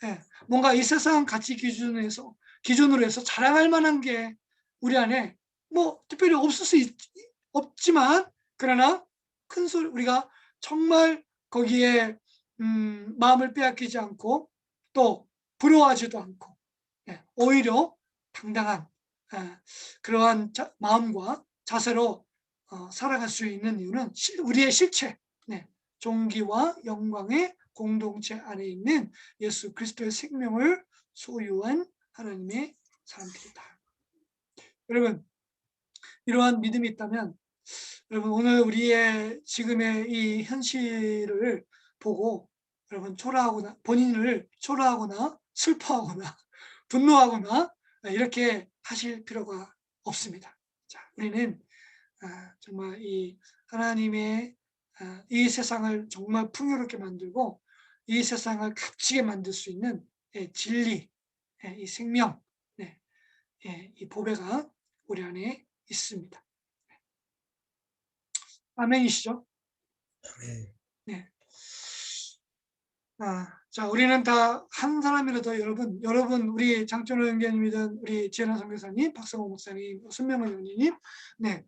예, 뭔가 이 세상 가치 기준으로 해서 자랑할 만한 게 우리 안에 뭐 특별히 없지만, 그러나 큰 소리 우리가 정말 거기에 마음을 빼앗기지 않고 또 부러워하지도 않고, 예, 오히려 당당한 그러한 마음과 자세로 살아갈 수 있는 이유는 우리의 실체, 네, 존귀와 영광의 공동체 안에 있는 예수 그리스도의 생명을 소유한 하나님의 사람들이다. 여러분, 이러한 믿음이 있다면 여러분 오늘 우리의 지금의 이 현실을 보고 여러분 초라하거나 본인을 초라하거나 슬퍼하거나 분노하거나 이렇게 하실 필요가 없습니다. 자, 우리는 정말 이 하나님의 이 세상을 정말 풍요롭게 만들고 이 세상을 값지게 만들 수 있는 진리, 이 생명, 네, 이 보배가 우리 안에 있습니다. 아멘이시죠? 네. 자, 우리는 다 한 사람이라도 여러분 우리 장천호 형제님이든 우리 지현아 선교사님, 박성호 목사님, 손명원 형님, 네,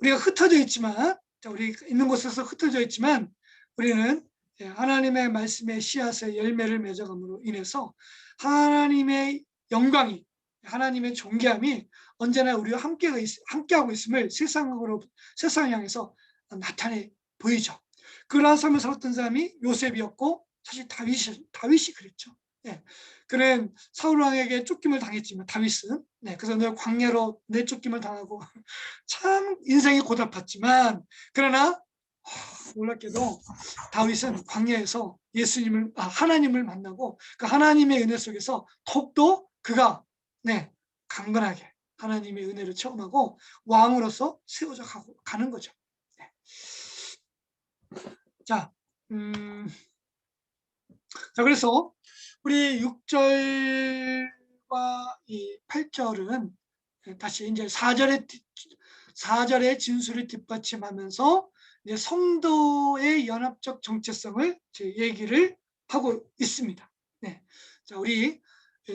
우리가 흩어져 있지만, 자, 우리 있는 곳에서 흩어져 있지만 우리는 하나님의 말씀의 씨앗의 열매를 맺어감으로 인해서 하나님의 영광이, 하나님의 존귀함이 언제나 우리와 함께하고 있음을 세상을 향해서 나타내 보이죠. 그러한 삶을 살았던 사람이 요셉이었고, 사실 다윗이 그랬죠. 네. 그는 사울 왕에게 쫓김을 당했지만 다윗은, 네, 그래서 늘 광야로 내쫓김을 당하고 참 인생이 고달팠지만, 그러나 놀랍게도 다윗은 광야에서 하나님을 만나고 그 하나님의 은혜 속에서 더욱더 그가, 네, 강건하게 하나님의 은혜를 체험하고 왕으로서 세워져 가는 거죠. 네. 자, 그래서 우리 6절과 이 8절은 다시 이제 4절의 진술을 뒷받침하면서 이제 성도의 연합적 정체성을 얘기를 하고 있습니다. 네. 자, 우리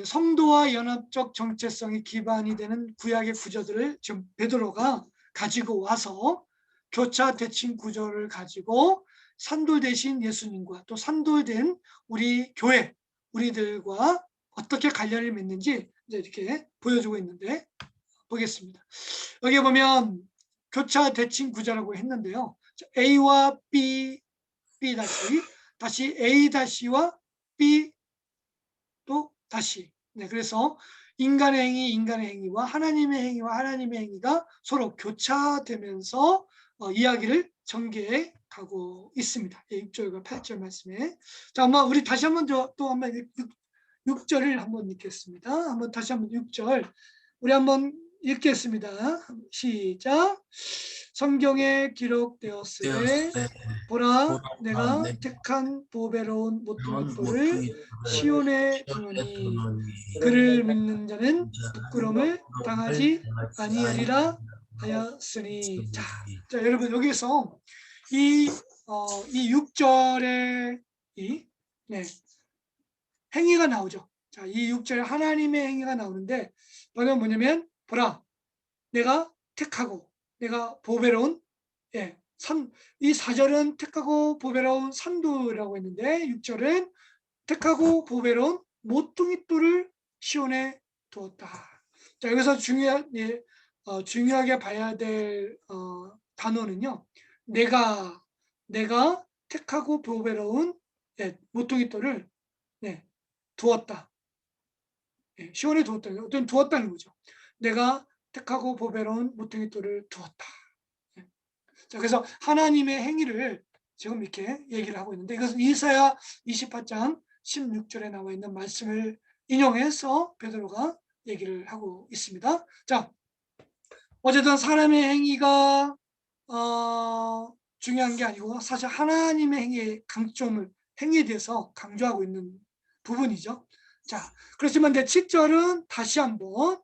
성도와 연합적 정체성이 기반이 되는 구약의 구조들을 지금 베드로가 가지고 와서 교차 대칭 구조를 가지고 산돌 대신 예수님과 또 산돌된 우리 교회, 우리들과 어떻게 관련을 맺는지 이제 이렇게 보여주고 있는데 보겠습니다. 여기 보면 교차 대칭 구조라고 했는데요. A와 B, 다시 A 다시와 B 또 다시. 네, 그래서 인간의 행위와 하나님의 행위가 서로 교차되면서 이야기를 전개해 가고 있습니다. 6절과 8절 말씀에. 자, 우리 다시 한번 또 한번 6절을 한번 읽겠습니다. 다시 한번 6절 우리 한번 읽겠습니다. 시작. 성경에 기록되었으되 보라 내가 택한 보배로운 모퉁이돌을 시온에 두노니 그를 믿는 자는 부끄러움을 당하지 아니하리라 하였으니. 자, 여러분 여기서 이 6절에 네, 행위가 나오죠. 자, 이 6절에 하나님의 행위가 나오는데 방금 뭐냐면 보라 내가 택하고 내가 보배로운, 이 4절은 택하고 보배로운 산도라고 했는데 6절은 택하고 보배로운 모퉁이돌을 시온에 두었다. 자, 여기서 중요하게 봐야 될 단어는요. 내가 택하고 보배로운 모퉁이돌을 두었다. 시온에 두었다. 어떤 두었다는 거죠. 내가 택하고 보배로운 모퉁이돌을 두었다. 자, 그래서 하나님의 행위를 지금 이렇게 얘기를 하고 있는데 이것은 이사야 28장 16절에 나와 있는 말씀을 인용해서 베드로가 얘기를 하고 있습니다. 자, 어쨌든 사람의 행위가 중요한 게 아니고 사실 하나님의 행위에 대해서 강조하고 있는 부분이죠. 자, 그렇지만 내 7절은 다시 한번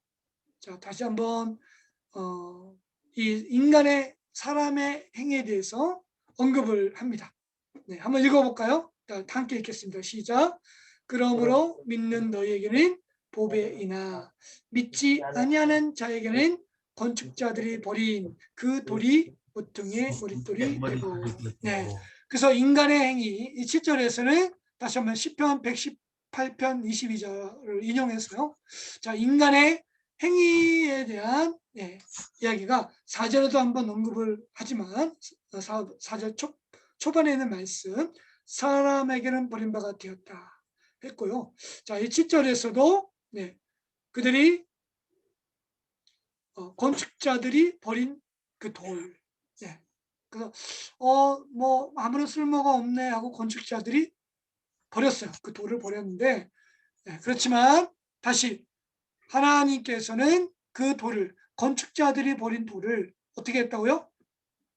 이 인간의 사람의 행위에 대해서 언급을 합니다. 네, 한번 읽어볼까요? 함께 읽겠습니다. 시작. 그러므로 믿는 너희에게는 보배이나 믿지 아니하는 자에게는 건축자들이 버린 그 돌이 모퉁이의 머릿돌이 되고. 네. 그래서 인간의 행위, 이 7절에서는 다시 한번 시편 118편 22절을 인용해서요. 자, 인간의 행위에 대한 이야기가 4절에도 한번 언급을 하지만 4절 초반에 있는 말씀, 사람에게는 버림바가 되었다 했고요. 자, 이 7절에서도 그들이 건축자들이 버린 그 돌. 그래서 뭐 아무런 쓸모가 없네 하고 건축자들이 버렸어요. 그 돌을 버렸는데, 그렇지만 다시 하나님께서는 그 돌을, 건축자들이 버린 돌을 어떻게 했다고요?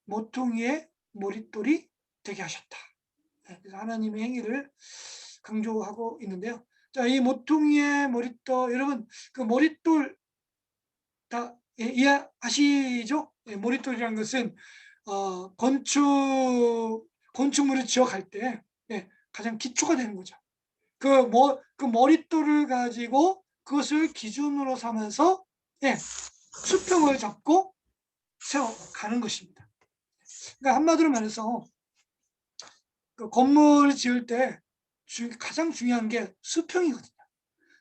모퉁이의 머릿돌이 되게 하셨다. 그래서 하나님의 행위를 강조하고 있는데요. 자, 이 모퉁이의 머릿돌, 여러분 그 머릿돌 다 이해하시죠? 머릿돌이라는 것은 건축물을 지어갈 때 가장 기초가 되는 거죠. 그 머릿돌을 가지고 그것을 기준으로 삼아서 수평을 잡고 세워가는 것입니다. 그러니까 한마디로 말해서 그 건물 지을 때 가장 중요한 게 수평이거든요.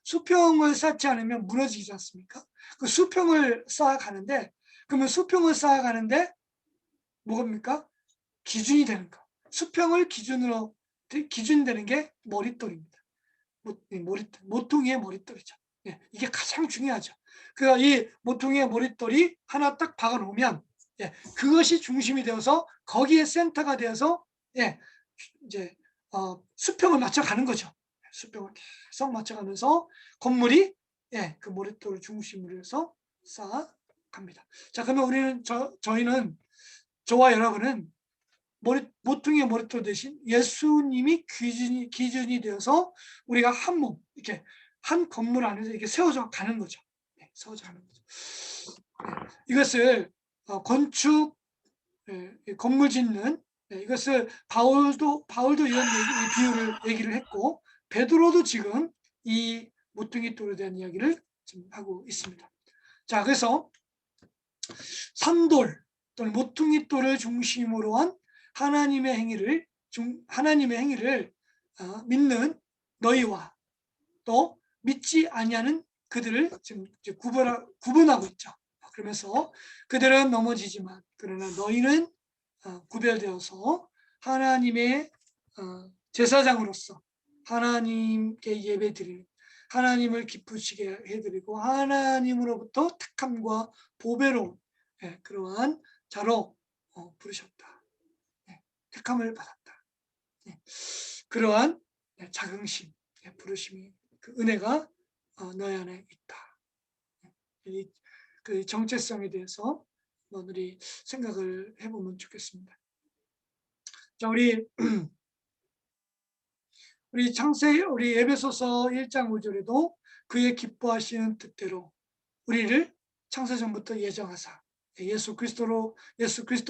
수평을 쌓지 않으면 무너지지 않습니까? 그 수평을 쌓아가는데, 그러면 수평을 쌓아가는데 뭐입니까? 기준이 되는 거. 수평을 기준으로 기준되는 게 머릿돌입니다. 모퉁이의 머릿돌이죠. 이게 가장 중요하죠. 그러니까 이 모퉁이의 머릿돌이 하나 딱 박아 놓으면 그것이 중심이 되어서 거기에 센터가 되어서 이제 수평을 맞춰가는 거죠. 수평을 계속 맞춰가면서 건물이 그 머릿돌을 중심으로 해서 쌓아갑니다. 자, 그러면 우리는 저희는 저와 여러분은 모퉁이의 머릿돌 대신 예수님이 기준이 되어서 우리가 한 몸, 이렇게 한 건물 안에서 이렇게 세워져 가는 거죠. 세워져 가는 거죠. 이것을 건축, 건물 짓는, 이것을 바울도 이런 비유를 얘기를 했고, 베드로도 지금 이 모퉁이 돌에 대한 이야기를 지금 하고 있습니다. 자, 그래서 산돌 또는 모퉁이 돌을 중심으로 한 하나님의 행위를 믿는 너희와 또 믿지 아니하는 그들을 지금 구분하고 있죠. 그러면서 그들은 넘어지지만 그러나 너희는 구별되어서 하나님의 제사장으로서 하나님께 예배드리는, 하나님을 기쁘시게 해드리고 하나님으로부터 택함과 보배로운 그러한 자로 부르셨다. 택함을 받았다. 그러한 자긍심, 부르심이, 그 은혜가 너희 안에 있다. 그 정체성에 대해서 우리 생각을 해보면 좋겠습니다. 자, 우리 에베소서 1장 5절에도 그의 기뻐하시는 뜻대로 우리를 창세전부터 예정하사 예수 그리스도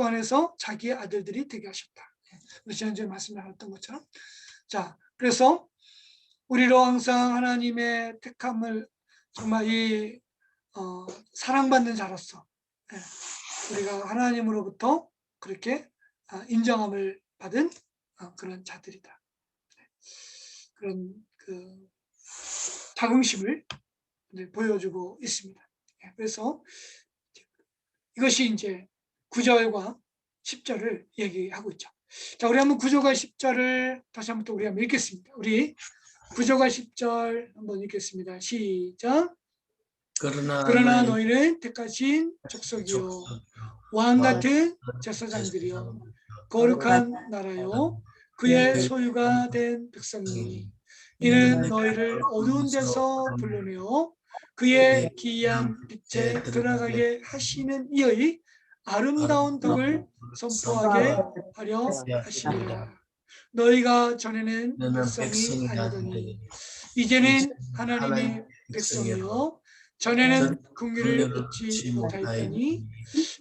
안에서 자기의 아들들이 되게 하셨다. 지난주에 말씀하셨던 것처럼. 자, 그래서 우리로 항상 하나님의 택함을 정말 이 사랑받는 자로서 우리가 하나님으로부터 그렇게 인정함을 받은 그런 자들이다. 그런 그 자긍심을 보여주고 있습니다. 그래서 이것이 이제 9절과 10절을 얘기하고 있죠. 자, 우리 한번 9절과 10절을 다시 한번 또 우리 한번 읽겠습니다. 우리 9절과 10절 한번 읽겠습니다. 시작. 그러나 너희는 택하신 족속이요 왕 같은 제사장들이요 거룩한 나라요 그의 소유가 된 백성이니 이는 너희를 어두운 데서 불러내어 그의 기이한 빛에 들어가게 하시는 이의 아름다운 덕을 선포하게 하려 하시니라. 너희가 전에는 백성이 아니더니 이제는 하나님의 백성이요 전에는 긍휼을 얻지 못하였더니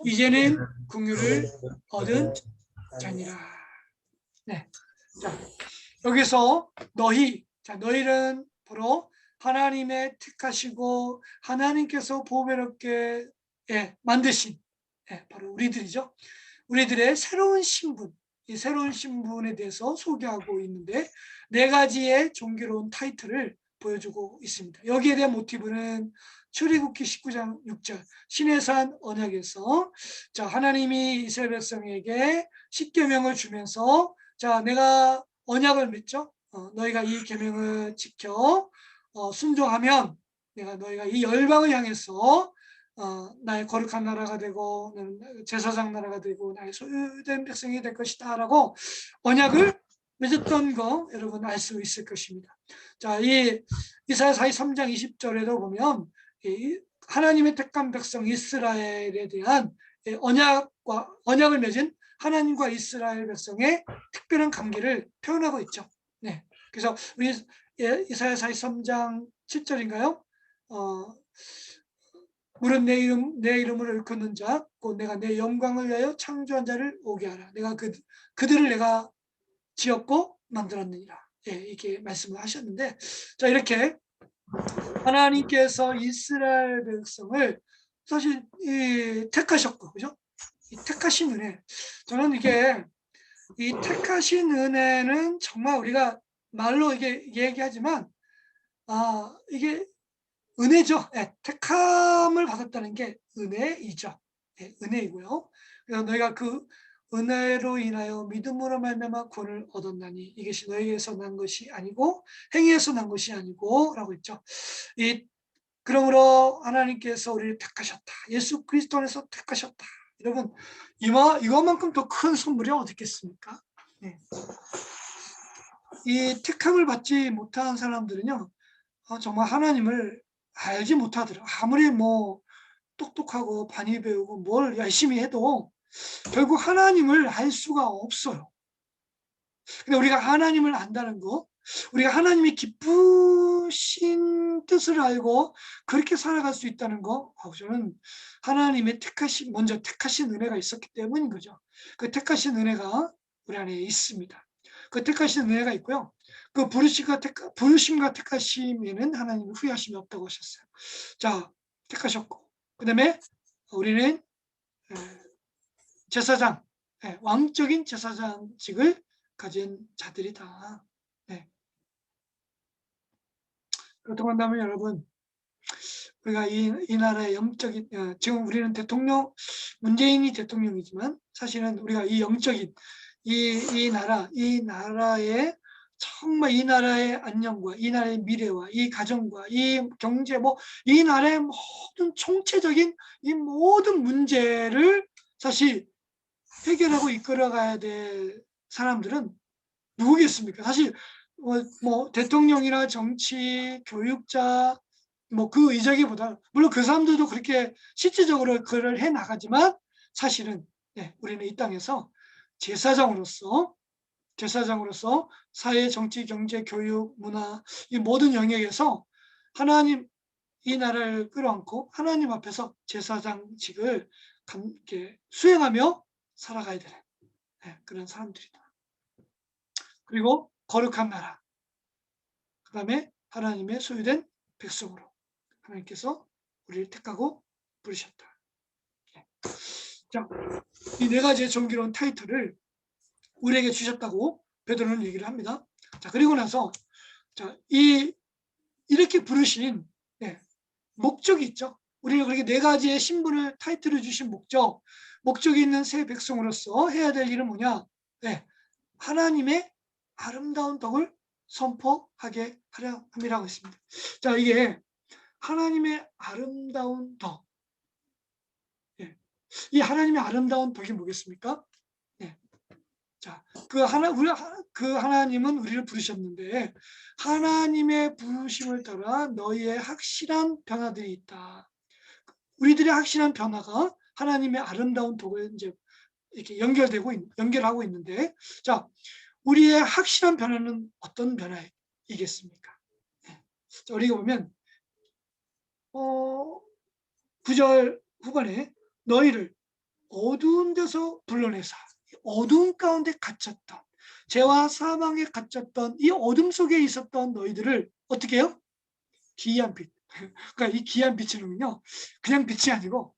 이제는 긍휼을 얻은 자니라. 네. 자, 여기서 너희 자, 너희는 바로 하나님의 택하시고 하나님께서 보배롭게 만드신 바로 우리들이죠. 우리들의 새로운 신분, 이 새로운 신분에 대해서 소개하고 있는데 4가지의 종교로운 타이틀을 보여주고 있습니다. 여기에 대한 모티브는 출애굽기 19장 6절 시내산 언약에서 자, 하나님이 이스라엘 백성에게 10계명을 주면서 자, 내가 언약을 맺죠. 너희가 이 계명을 지켜 순종하면 내가 너희가 이 열방을 향해서 나의 거룩한 나라가 되고 제사장 나라가 되고 나의 소유된 백성이 될 것이다 라고 언약을 맺었던 거 여러분 알 수 있을 것입니다. 자, 이 이사야 43장 20절에도 보면 하나님의 택한 백성 이스라엘에 대한 언약을 맺은 하나님과 이스라엘 백성의 특별한 관계를 표현하고 있죠. 네. 그래서 우리 이사야 43장 7절인가요? 물은 내 이름을 일컫는 자, 곧 내가 내 영광을 위하여 창조한 자를 오게 하라. 내가 그들을 내가 지었고 만들었느니라. 이렇게 말씀을 하셨는데, 자, 이렇게 하나님께서 이스라엘 백성을 사실 택하셨고, 그죠? 이 택하신 은혜. 저는 이게 이 택하신 은혜는 정말 우리가 말로 이게 얘기하지만 이게 은혜죠. 택함을 받았다는 게 은혜이죠. 은혜이고요. 그래서 너희가 그 은혜로 인하여 믿음으로 말미암아 구원을 얻었나니 이것이 너희에서 난 것이 아니고 행위에서 난 것이 아니고 라고 했죠. 그러므로 하나님께서 우리를 택하셨다. 예수 그리스도 안에서 택하셨다. 여러분 이것만큼 더 큰 선물이 어디 있겠습니까? 네. 이 택함을 받지 못한 사람들은요 정말 하나님을 알지 못하더라. 아무리 뭐 똑똑하고 많이 배우고 뭘 열심히 해도 결국 하나님을 알 수가 없어요. 근데 우리가 하나님을 안다는 거, 우리가 하나님이 기쁘신 뜻을 알고 그렇게 살아갈 수 있다는 거, 저는 하나님의 먼저 택하신 은혜가 있었기 때문인 거죠. 그 택하신 은혜가 우리 안에 있습니다. 그 택하신 은혜가 있고요. 그 부르심과 택하심에는 하나님이 후회하심이 없다고 하셨어요. 자, 택하셨고, 그 다음에 우리는 제사장, 왕적인 제사장직을 가진 자들이다. 네. 그렇다고 한다면 여러분, 우리가 이 나라의 영적인, 지금 우리는 문재인이 대통령이지만 사실은 우리가 이 영적인 이 나라의 정말 이 나라의 안녕과 이 나라의 미래와 이 가정과 이 경제 이 나라의 모든 총체적인 이 모든 문제를 사실 해결하고 이끌어가야 될 사람들은 누구겠습니까? 사실 대통령이나 정치, 교육자 그 의자기보다 물론 그 사람들도 그렇게 실질적으로 그걸 해 나가지만 사실은 우리는 이 땅에서 제사장으로서 사회, 정치, 경제, 교육, 문화 이 모든 영역에서 하나님 이 나라를 끌어안고 하나님 앞에서 제사장직을 함께 수행하며 살아가야 되는 그런 사람들이다. 그리고 거룩한 나라, 그 다음에 하나님의 소유된 백성으로 하나님께서 우리를 택하고 부르셨다. 자, 이 4가지의 정기로운 타이틀을 우리에게 주셨다고 베드로는 얘기를 합니다. 자, 그리고 나서 자, 이렇게 부르신 목적이 있죠. 우리가 그렇게 4가지의 신분을 타이틀을 주신 목적이 있는 새 백성으로서 해야 될 일은 뭐냐? 하나님의 아름다운 덕을 선포하게 하려 함이라고 했습니다. 자, 이게 하나님의 아름다운 덕. 이 하나님의 아름다운 덕이 뭐겠습니까? 자, 그 하나님은 우리를 부르셨는데 하나님의 부르심을 따라 너희의 확실한 변화들이 있다. 우리들의 확실한 변화가 하나님의 아름다운 덕을 이제 이렇게 연결하고 있는데, 자, 우리의 확실한 변화는 어떤 변화이겠습니까? 자, 우리가 보면 9절 후반에 너희를 어두운 데서 불러내사 어두운 가운데 갇혔던 죄와 사망에 갇혔던 이 어둠 속에 있었던 너희들을 어떻게 해요? 기이한 빛. 그러니까 이 기이한 빛이는요, 그냥 빛이 아니고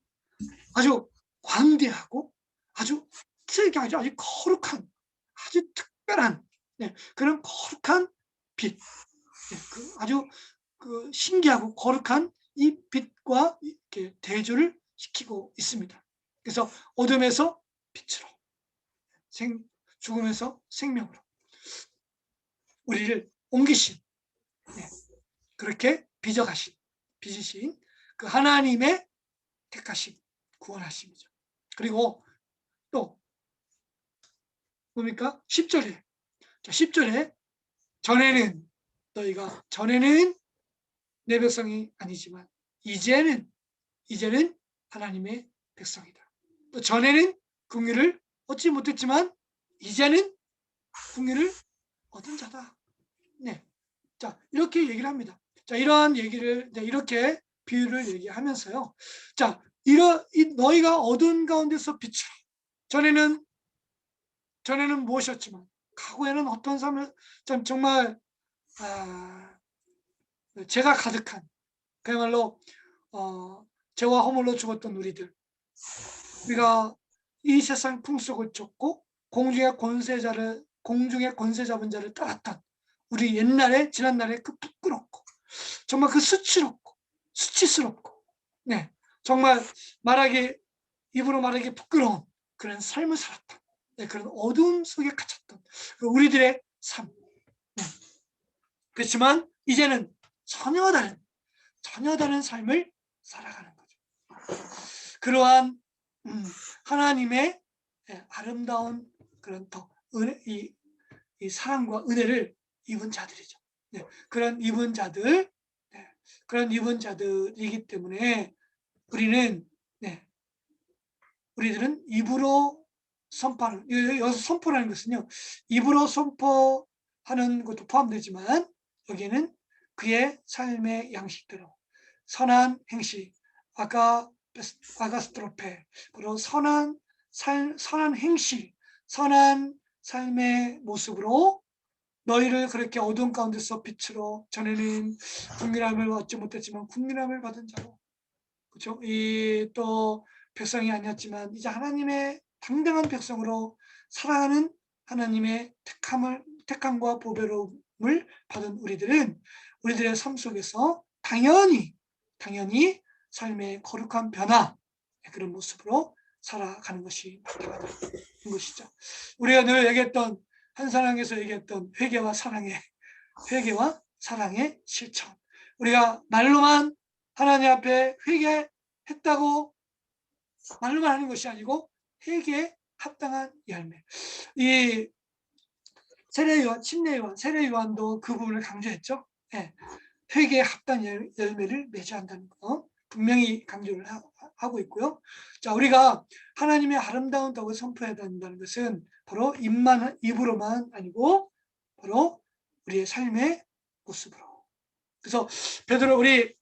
아주 광대하고 아주 특이하게 아주 거룩한, 아주 특별한, 네, 그런 거룩한 빛. 네, 아주 신기하고 거룩한 이 빛과 이렇게 대조를 시키고 있습니다. 그래서 어둠에서 빛으로, 죽음에서 생명으로 우리를 옮기신, 네, 그렇게 빚으신 그 하나님의 택하심, 구원하심이죠. 그리고 또 뭡니까? 10절에 10절에 전에는 내 백성이 아니지만 이제는 하나님의 백성이다. 또 전에는 긍휼을 얻지 못했지만 이제는 긍휼을 얻은 자다. 네. 자, 이렇게 얘기를 합니다. 자, 이러한 얘기를 이렇게 비유를 얘기하면서요. 자, 너희가 어두운 가운데서 빛으로 전에는 무엇이었지만 과거에는 어떤 삶을 정말 죄가 가득한, 그야말로 죄와 허물로 죽었던 우리가 이 세상 풍속을 쫓고 공중의 권세 잡은 자를 따랐던 우리 지난날에 그 부끄럽고 정말 그 수치스럽고, 네, 정말 입으로 말하기 부끄러운 그런 삶을 살았던, 네, 그런 어두움 속에 갇혔던 우리들의 삶. 네. 그렇지만 이제는 전혀 다른 삶을 살아가는 거죠. 그러한 하나님의 아름다운 그런 이 사랑과 은혜를 입은 자들이죠. 네, 그런 입은 자들이기 때문에 우리들은 입으로 선포하는, 여기서 선포라는 것은요, 입으로 선포하는 것도 포함되지만 여기에는 그의 삶의 양식대로 선한 행실, 아가스트로페, 그리고 선한 행실, 선한 삶의 모습으로 너희를 그렇게 어두운 가운데서 빛으로, 전에는 국민함을 얻지 못했지만 국민함을 받은 자로, 그렇죠? 이 또 백성이 아니었지만 이제 하나님의 당당한 백성으로 살아가는 하나님의 택함과 보배로움을 받은 우리들의 삶 속에서 당연히 삶의 거룩한 변화, 그런 모습으로 살아가는 것이 마땅하다는 것이죠. 우리가 늘 얘기했던, 한사랑에서 얘기했던 회개와 사랑의 실천. 우리가 말로만 하나님 앞에 회개했다고 말로만 하는 것이 아니고 회개에 합당한 열매. 이 세례 요한도 그 부분을 강조했죠. 네. 회개에 합당한 열매를 맺어야 한다는 거 분명히 강조를 하고 있고요. 자, 우리가 하나님의 아름다운 덕을 선포해야 된다는 것은 바로 입으로만 아니고 바로 우리의 삶의 모습으로. 그래서 베드로, 우리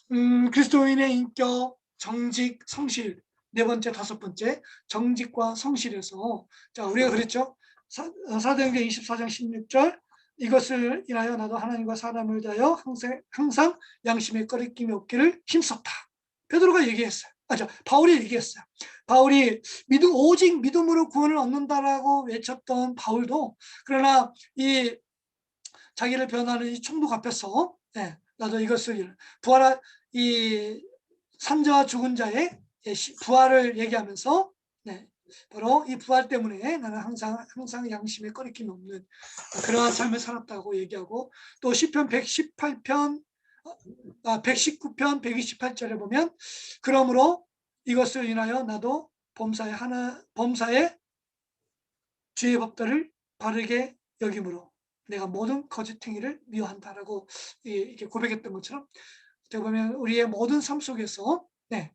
그리스도인의 인격, 정직, 성실, 네 번째, 다섯 번째, 정직과 성실에서, 자, 우리가 그랬죠. 사도행전 24장 16절, 이것을 인하여 나도 하나님과 사람을 대하여 항상 양심에 꺼리낌이 없기를 힘썼다. 베드로가 얘기했어요. 바울이 얘기했어요. 바울이 오직 믿음으로 구원을 얻는다라고 외쳤던 바울도, 그러나 이 자기를 변하는 이 총독 앞에서, 네, 나도 이것을 이 산자와 죽은 자의 부활을 얘기하면서, 네, 바로 이 부활 때문에 나는 항상 양심에 꺼리낌이 없는 그러한 삶을 살았다고 얘기하고, 또 시편 119편 128절에 보면, 그러므로 이것을 인하여 나도 범사의 주의 법도를 바르게 여김으로 내가 모든 거짓 행위를 미워한다라고 이렇게 고백했던 것처럼, 어떻게 보면 우리의 모든 삶 속에서, 네,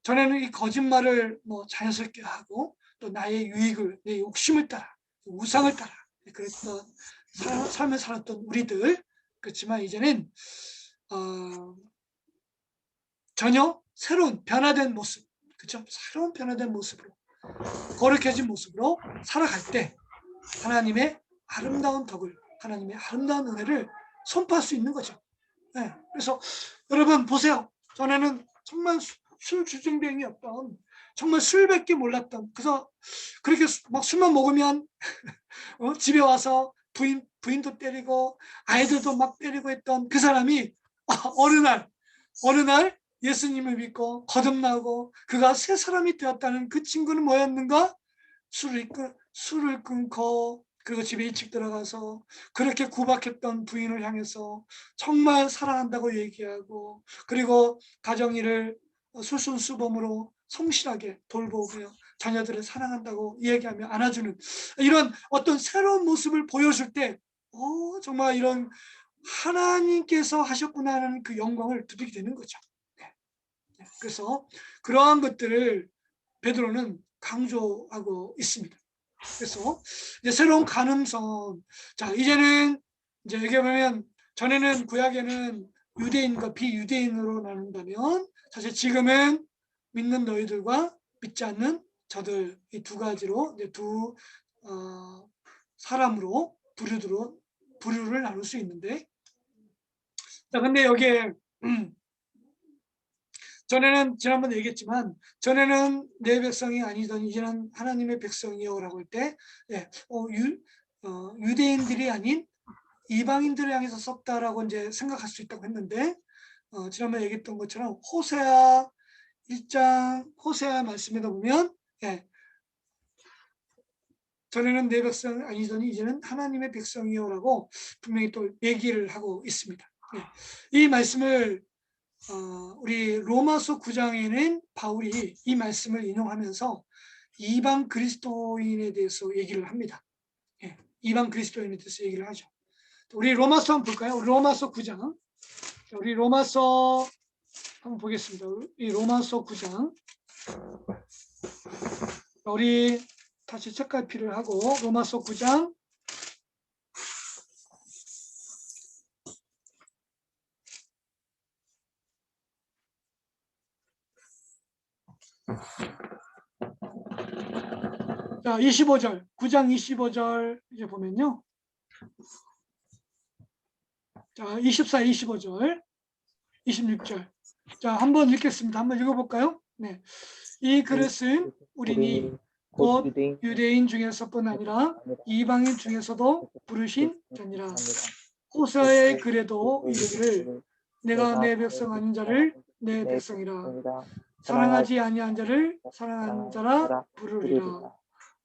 전에는 이 거짓말을 자연스럽게 하고 또 나의 유익을, 내 욕심을 따라, 우상을 따라 그랬던 삶을 살았던 우리들, 그렇지만 이제는 전혀 새로운 변화된 모습, 그렇죠? 새로운 변화된 모습으로, 거룩해진 모습으로 살아갈 때 하나님의 아름다운 덕을, 하나님의 아름다운 은혜를 선포할 수 있는 거죠. 네, 그래서 여러분 보세요. 전에는 정말 술주정뱅이였던, 정말 술밖에 몰랐던, 그래서 그렇게 막 술만 먹으면 집에 와서 부인도 때리고 아이들도 막 때리고 했던 그 사람이 어느 날 예수님을 믿고 거듭나고 그가 새 사람이 되었다는 그 친구는 뭐였는가? 술을 끊고 그리고 집에 일찍 들어가서 그렇게 구박했던 부인을 향해서 정말 사랑한다고 얘기하고, 그리고 가정일을 솔선수범으로 성실하게 돌보고요, 자녀들을 사랑한다고 얘기하며 안아주는 이런 어떤 새로운 모습을 보여줄 때 정말 이런 하나님께서 하셨구나 하는 그 영광을 누리게 되는 거죠. 그래서 그러한 것들을 베드로는 강조하고 있습니다. 그래서 이제 새로운 가늠선, 자 이제는 이제 여기 보면 전에는 구약에는 유대인과 비유대인으로 나눈다면 사실 지금은 믿는 너희들과 믿지 않는 저들, 이 두 가지로 이제 두 사람으로 부류를 나눌 수 있는데, 자 근데 여기에 전에는 지난번에 얘기했지만 전에는 내 백성이 아니더니 이제는 하나님의 백성이요라고 할 때 유대인들이 아닌 이방인들을 향해서 썼다라고 이제 생각할 수 있다고 했는데, 지난번에 얘기했던 것처럼 호세아 1장 호세아 말씀에도 보면 전에는 내 백성 아니더니 이제는 하나님의 백성이요라고 분명히 또 얘기를 하고 있습니다. 이 말씀을 우리 로마서 9장에는 바울이 이 말씀을 인용하면서 이방 그리스도인에 대해서 얘기를 합니다. 이방 그리스도인에 대해서 얘기를 하죠. 우리 로마서 한번 볼까요? 로마서 9장. 우리 로마서 한번 보겠습니다. 이 로마서 9장. 우리 다시 책갈피를 하고 로마서 9장 자 25절, 9장 25절 이제 보면요. 자 24, 25절, 26절. 자 한번 읽겠습니다. 한번 읽어볼까요? 네. 이 그릇은 우리니 곧 유대인 중에서뿐 아니라 이방인 중에서도 부르신 자니라. 호세아의 글에도 이르기를 내가 내 백성 아닌 자를 내 백성이라, 사랑하지 아니한 자를 사랑한 자라 부르리라.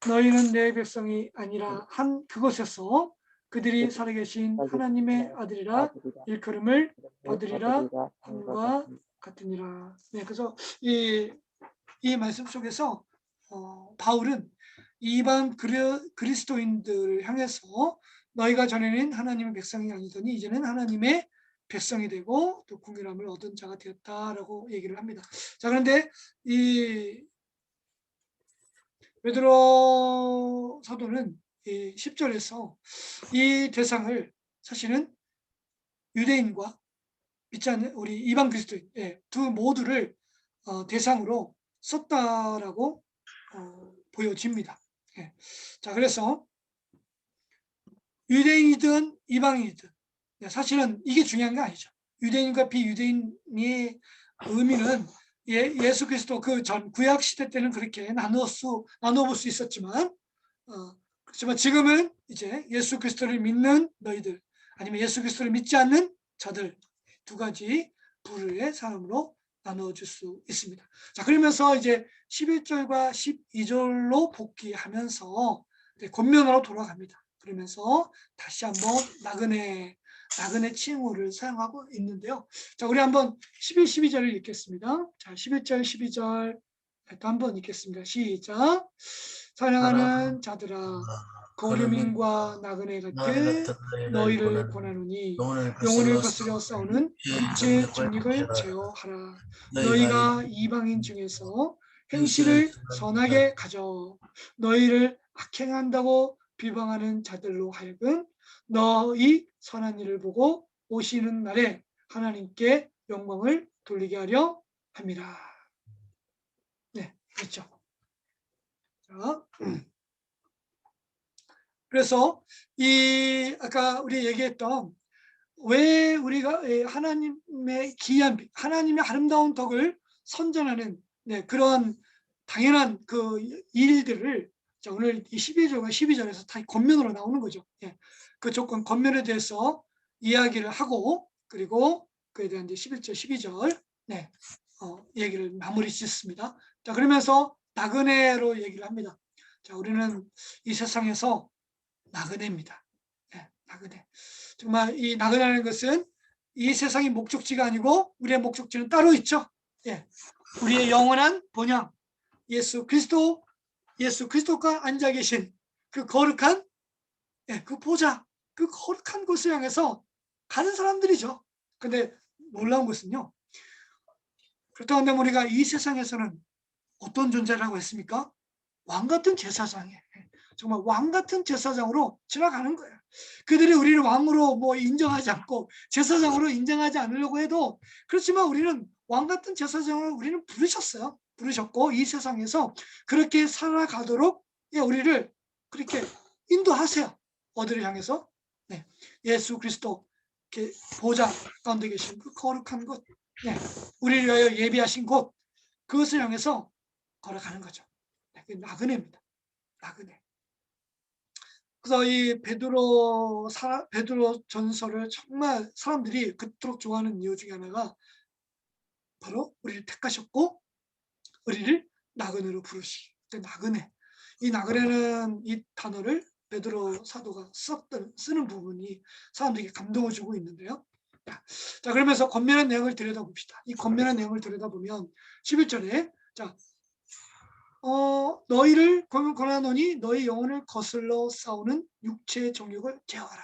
너희는 내 백성이 아니라 한 그곳에서 그들이 살아계신 하나님의 아들이라 일컬음을 받으리라 함과 같으니라. 네, 그래서 이 말씀 속에서 바울은 이방 그리스도인들을 향해서 너희가 전에는 하나님의 백성이 아니더니 이제는 하나님의 백성이 되고 또 궁일함을 얻은 자가 되었다라고 얘기를 합니다. 자 그런데 이 베드로 사도는 이 10절에서 이 대상을 사실은 유대인과 믿지 않는 우리 이방 그리스도인 두 모두를 대상으로 썼다라고 보여집니다. 자 그래서 유대인이든 이방인이든 사실은 이게 중요한 게 아니죠. 유대인과 비유대인의 의미는 예수 그리스도 그 전 구약 시대 때는 그렇게 나눠볼 수 있었지만 그렇지만 지금은 이제 예수 그리스도를 믿는 너희들 아니면 예수 그리스도를 믿지 않는 저들 두 가지 부류의 사람으로 나눠줄 수 있습니다. 자 그러면서 이제 11절과 12절로 복귀하면서 권면으로 돌아갑니다. 그러면서 다시 한번 나그네 칭호를 사용하고 있는데요. 자, 우리 한번 11, 12절을 읽겠습니다. 자, 11절, 12절 또 한번 읽겠습니다. 시작. 사랑하는 자들아, 거류민과 나그네 같게 너희를 권하노니 영혼을 거스려 싸우는 육체의 정력을 제어하라. 너희가 이방인 중에서 행실을 선하게 가져 너희를 악행한다고 비방하는 자들로 하여금 너희 선한 일을 보고 오시는 날에 하나님께 영광을 돌리게 하려 합니다. 네, 그렇죠. 자, 그래서 이 아까 우리 얘기했던 왜 우리가 하나님의 기이한 하나님의 아름다운 덕을 선전하는 그런 당연한 그 일들을 자, 오늘 이 12절에서 다 겉면으로 나오는 거죠. 그 조건 겉면에 대해서 이야기를 하고 그리고 그에 대한 이제 11절, 12절 얘기를 마무리 짓습니다. 자, 그러면서 나그네로 얘기를 합니다. 자, 우리는 이 세상에서 나그네입니다. 나그네. 정말 이 나그네라는 것은 이 세상의 목적지가 아니고 우리의 목적지는 따로 있죠. 우리의 영원한 본향 예수 그리스도가 앉아 계신 그 거룩한 그 보좌, 그 거룩한 곳을 향해서 가는 사람들이죠. 근데 놀라운 것은요. 그렇다고 하면 우리가 이 세상에서는 어떤 존재라고 했습니까? 왕 같은 제사장에 정말 왕 같은 제사장으로 지나가는 거예요. 그들이 우리를 왕으로 뭐 인정하지 않고 제사장으로 인정하지 않으려고 해도 그렇지만 우리는 왕 같은 제사장으로 우리는 부르셨고 이 세상에서 그렇게 살아가도록 우리를 그렇게 인도하세요. 어디를 향해서? 예수 그리스도 보좌 가운데 계신 그 거룩한 곳, 우리를 위하여 예비하신 곳, 그것을 향해서 걸어가는 거죠. 나그네입니다. 나그네. 그래서 이 베드로 전서를 정말 사람들이 그토록 좋아하는 이유 중에 하나가 바로 우리를 택하셨고 우리를 나그네로 부르시. 나그네. 이 나그네는 이 단어를 베드로 사도가 쓰는 부분이 사람들에게 감동을 주고 있는데요. 자, 그러면서 권면한 내용을 들여다봅시다. 이 권면한 내용을 들여다보면 11절에 자, 너희를 권하노니 너희 영혼을 거슬러 싸우는 육체의 정욕을 제어하라.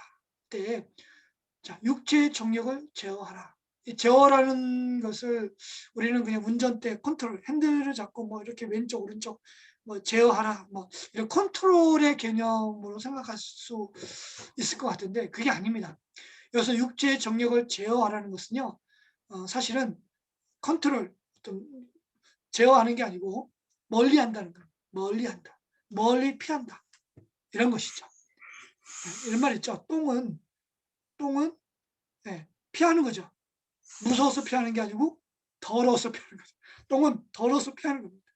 자, 육체의 정욕을 제어하라. 이 제어라는 것을 우리는 그냥 운전대 컨트롤, 핸들을 잡고 뭐 이렇게 왼쪽 오른쪽 뭐 제어하라 뭐 이런 컨트롤의 개념으로 생각할 수 있을 것 같은데 그게 아닙니다. 여기서 육체의 정욕을 제어하라는 것은요, 사실은 컨트롤, 제어하는 게 아니고 멀리한다는 거예요. 멀리한다, 멀리 피한다 이런 것이죠. 이런 말 있죠. 똥은 피하는 거죠. 무서워서 피하는 게 아니고 더러워서 피하는 거죠. 똥은 더러워서 피하는 겁니다.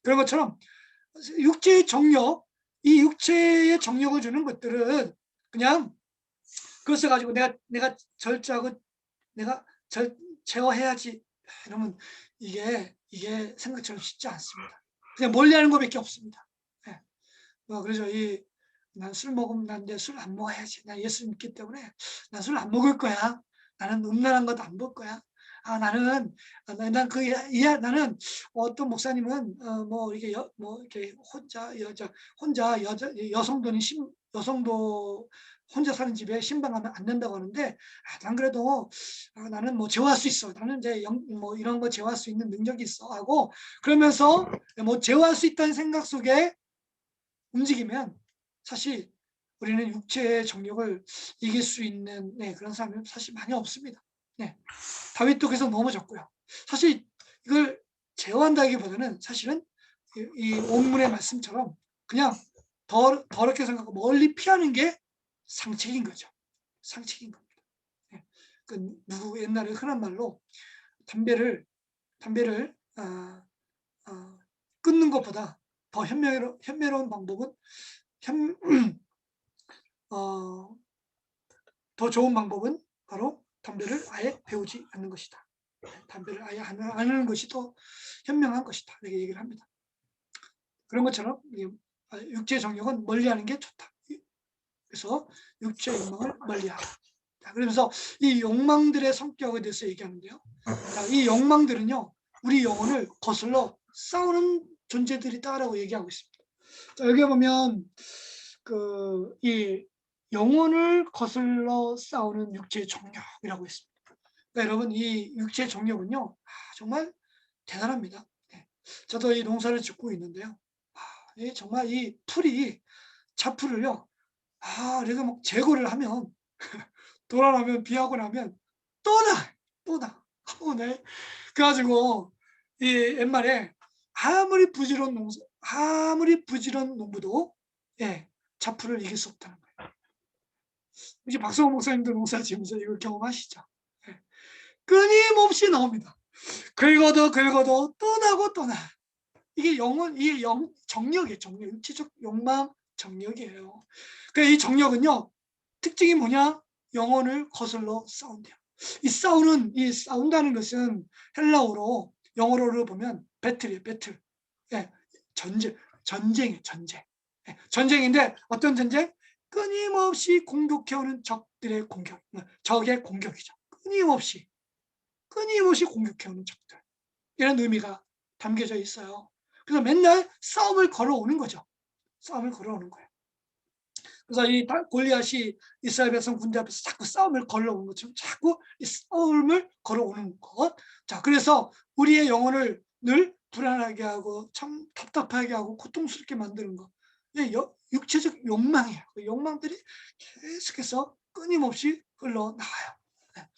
그런 것처럼 육체의 정욕, 이 육체의 정욕을 주는 것들은 그냥 그것을 가지고 내가 절제하고 내가 제어해야지 이러면 이게 생각처럼 쉽지 않습니다. 그냥 멀리하는 것밖에 없습니다. 그래서 난 술 먹으면 난 이제 술 안 먹어야지. 난 예수 믿기 때문에 난 술 안 먹을 거야. 나는 음란한 것도 안 볼 거야. 나는 어떤 목사님은 뭐 이렇게 여성도 혼자 사는 집에 신방하면 안 된다고 하는데 난 그래도 나는 뭐 제어할 수 있어. 나는 이제 뭐 이런 거 제어할 수 있는 능력이 있어 하고 그러면서 뭐 제어할 수 있다는 생각 속에 움직이면 사실 우리는 육체의 정욕을 이길 수 있는 그런 사람은 사실 많이 없습니다. 다윗도 그래서 넘어졌고요. 사실 이걸 제어한다기보다는 사실은 이 원문의 말씀처럼 그냥 더럽게 생각하고 멀리 피하는 게 상책인 거죠. 상책인 겁니다. 누구 옛날에 흔한 말로 담배를 끊는 것보다 더 현명로운 방법은 더 좋은 방법은 바로 담배를 아예 배우지 않는 것이다. 담배를 아예 안 하는 것이 더 현명한 것이다. 이렇게 얘기를 합니다. 그런 것처럼 육체 정욕은 멀리하는 게 좋다. 그래서 육체 욕망을 멀리하라. 그러면서 이 욕망들의 성격에 대해서 얘기하는데요. 이 욕망들은요, 우리 영혼을 거슬러 싸우는 존재들이다라고 얘기하고 있습니다. 자, 여기 보면 이 영혼을 거슬러 싸우는 육체의 정욕이라고 있습니다. 그러니까 여러분 이 육체의 정욕은요 정말 대단합니다. 저도 이 농사를 짓고 있는데요. 정말 이 잡풀을요. 내가 막 제거를 하면 돌아나면 비하고 나면 또 나. 그래가지고 이 옛말에 아무리 부지런 농부도 자풀을 이길 수 없다는 거예요. 이제 박성호 목사님도 농사 지으면서 이걸 경험하시죠. 예. 끊임없이 나옵니다. 긁어도 또 나고 또 나. 이게 정력이에요. 정력. 육체적 욕망 정력이에요. 이 정력은요, 특징이 뭐냐? 영혼을 거슬러 싸운대요. 이 싸운다는 것은 헬라어로, 영어로 보면 배틀이에요. 배틀. 예, 전쟁이에요. 전쟁. 예, 전쟁인데 어떤 전쟁? 끊임없이 공격해오는 적들의 공격. 적의 공격이죠. 끊임없이 공격해오는 적들. 이런 의미가 담겨져 있어요. 그래서 맨날 싸움을 걸어오는 거죠. 싸움을 걸어오는 거예요. 그래서 이 골리앗이 이스라엘 백성 군대 앞에서 자꾸 싸움을 걸어오는 것처럼 자꾸 이 싸움을 걸어오는 것. 자, 그래서 우리의 영혼을 늘 불안하게 하고 참 답답하게 하고 고통스럽게 만드는 것. 육체적 욕망이에요. 그 욕망들이 계속해서 끊임없이 흘러나와요. 네.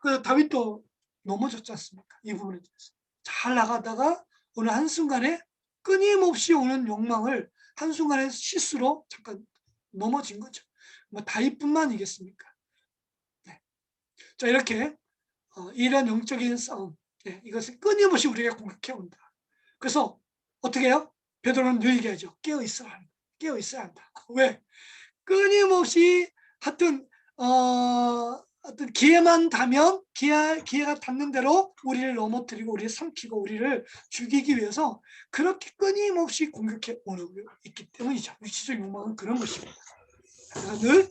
그 다윗도 넘어졌지 않습니까? 이 부분에 대해서. 잘 나가다가 어느 한순간에 끊임없이 오는 욕망을 한순간에 실수로 잠깐 넘어진 거죠. 뭐 다윗뿐만이겠습니까? 네. 자, 이렇게 이런 영적인 싸움, 네, 이것을 끊임없이 우리가 공격해 온다. 그래서 어떻게 해요? 베드로는 늘 얘기하죠. 깨어 있어야 한다. 깨어 있어야 한다. 왜? 끊임없이 하여튼 어떤 기회만 닿으면 기회가 닿는 대로 우리를 넘어뜨리고 우리를 삼키고 우리를 죽이기 위해서 그렇게 끊임없이 공격해 오고 있기 때문이죠. 육체적 욕망은 그런 것입니다. 그래서 늘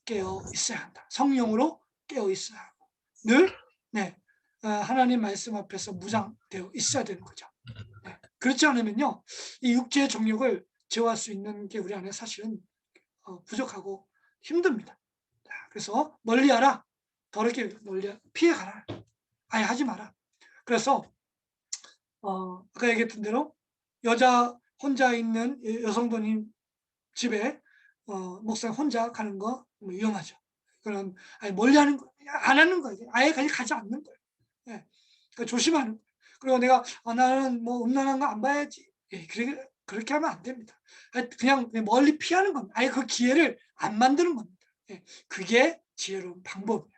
깨어 있어야 한다. 성령으로 깨어 있어야 하고 늘 하나님 말씀 앞에서 무장되어 있어야 되는 거죠. 네. 그렇지 않으면요, 이 육체의 정욕을 제어할 수 있는 게 우리 안에 사실은 부족하고 힘듭니다. 자, 그래서 멀리하라. 더럽게 피해가라. 아예 하지 마라. 그래서 아까 얘기했던 대로 여자 혼자 있는 여성도님 집에 목사님 혼자 가는 거 위험하죠. 그런 멀리하는 거, 안 하는 거예요. 아예 가지 않는 거예요. 네. 그러니까 조심하는 거예요. 그리고 내가 나는 뭐 음란한 거 안 봐야지. 그렇게 하면 안 됩니다. 그냥 멀리 피하는 겁니다. 아예 그 기회를 안 만드는 겁니다. 그게 지혜로운 방법이에요.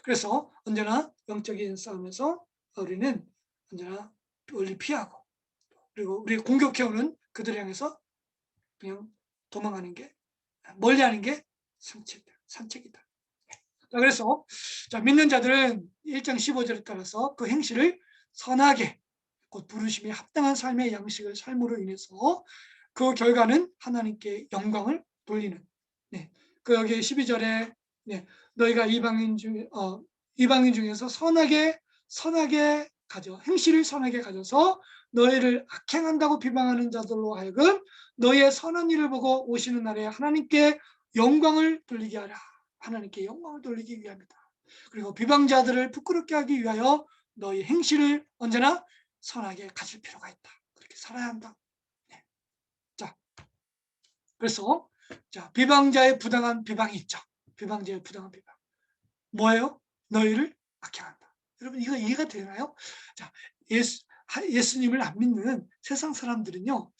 그래서 언제나 영적인 싸움에서 우리는 언제나 멀리 피하고, 그리고 우리 공격해오는 그들을 향해서 그냥 도망가는 게, 멀리하는 게 산책이다. 자, 그래서 믿는 자들은 1장 15절에 따라서 그 행실을 선하게, 곧 부르심에 합당한 삶의 양식을 삶으로 인해서 그 결과는 하나님께 영광을 돌리는. 그 여기 12절에 너희가 이방인 중에서 선하게 가져, 행실을 선하게 가져서 너희를 악행한다고 비방하는 자들로 하여금 너희의 선한 일을 보고 오시는 날에 하나님께 영광을 돌리게 하라. 하나님께 영광을 돌리기 위함이다. 그리고 비방자들을 부끄럽게 하기 위하여 너희 행실을 언제나 선하게 가질 필요가 있다. 그렇게 살아야 한다. 자, 그래서 비방자의 부당한 비방이 있죠. 비방자의 부당한 비방. 뭐예요? 너희를 악행한다. 여러분 이거 이해가 되나요? 자, 예수님을 안 믿는 세상 사람들은요,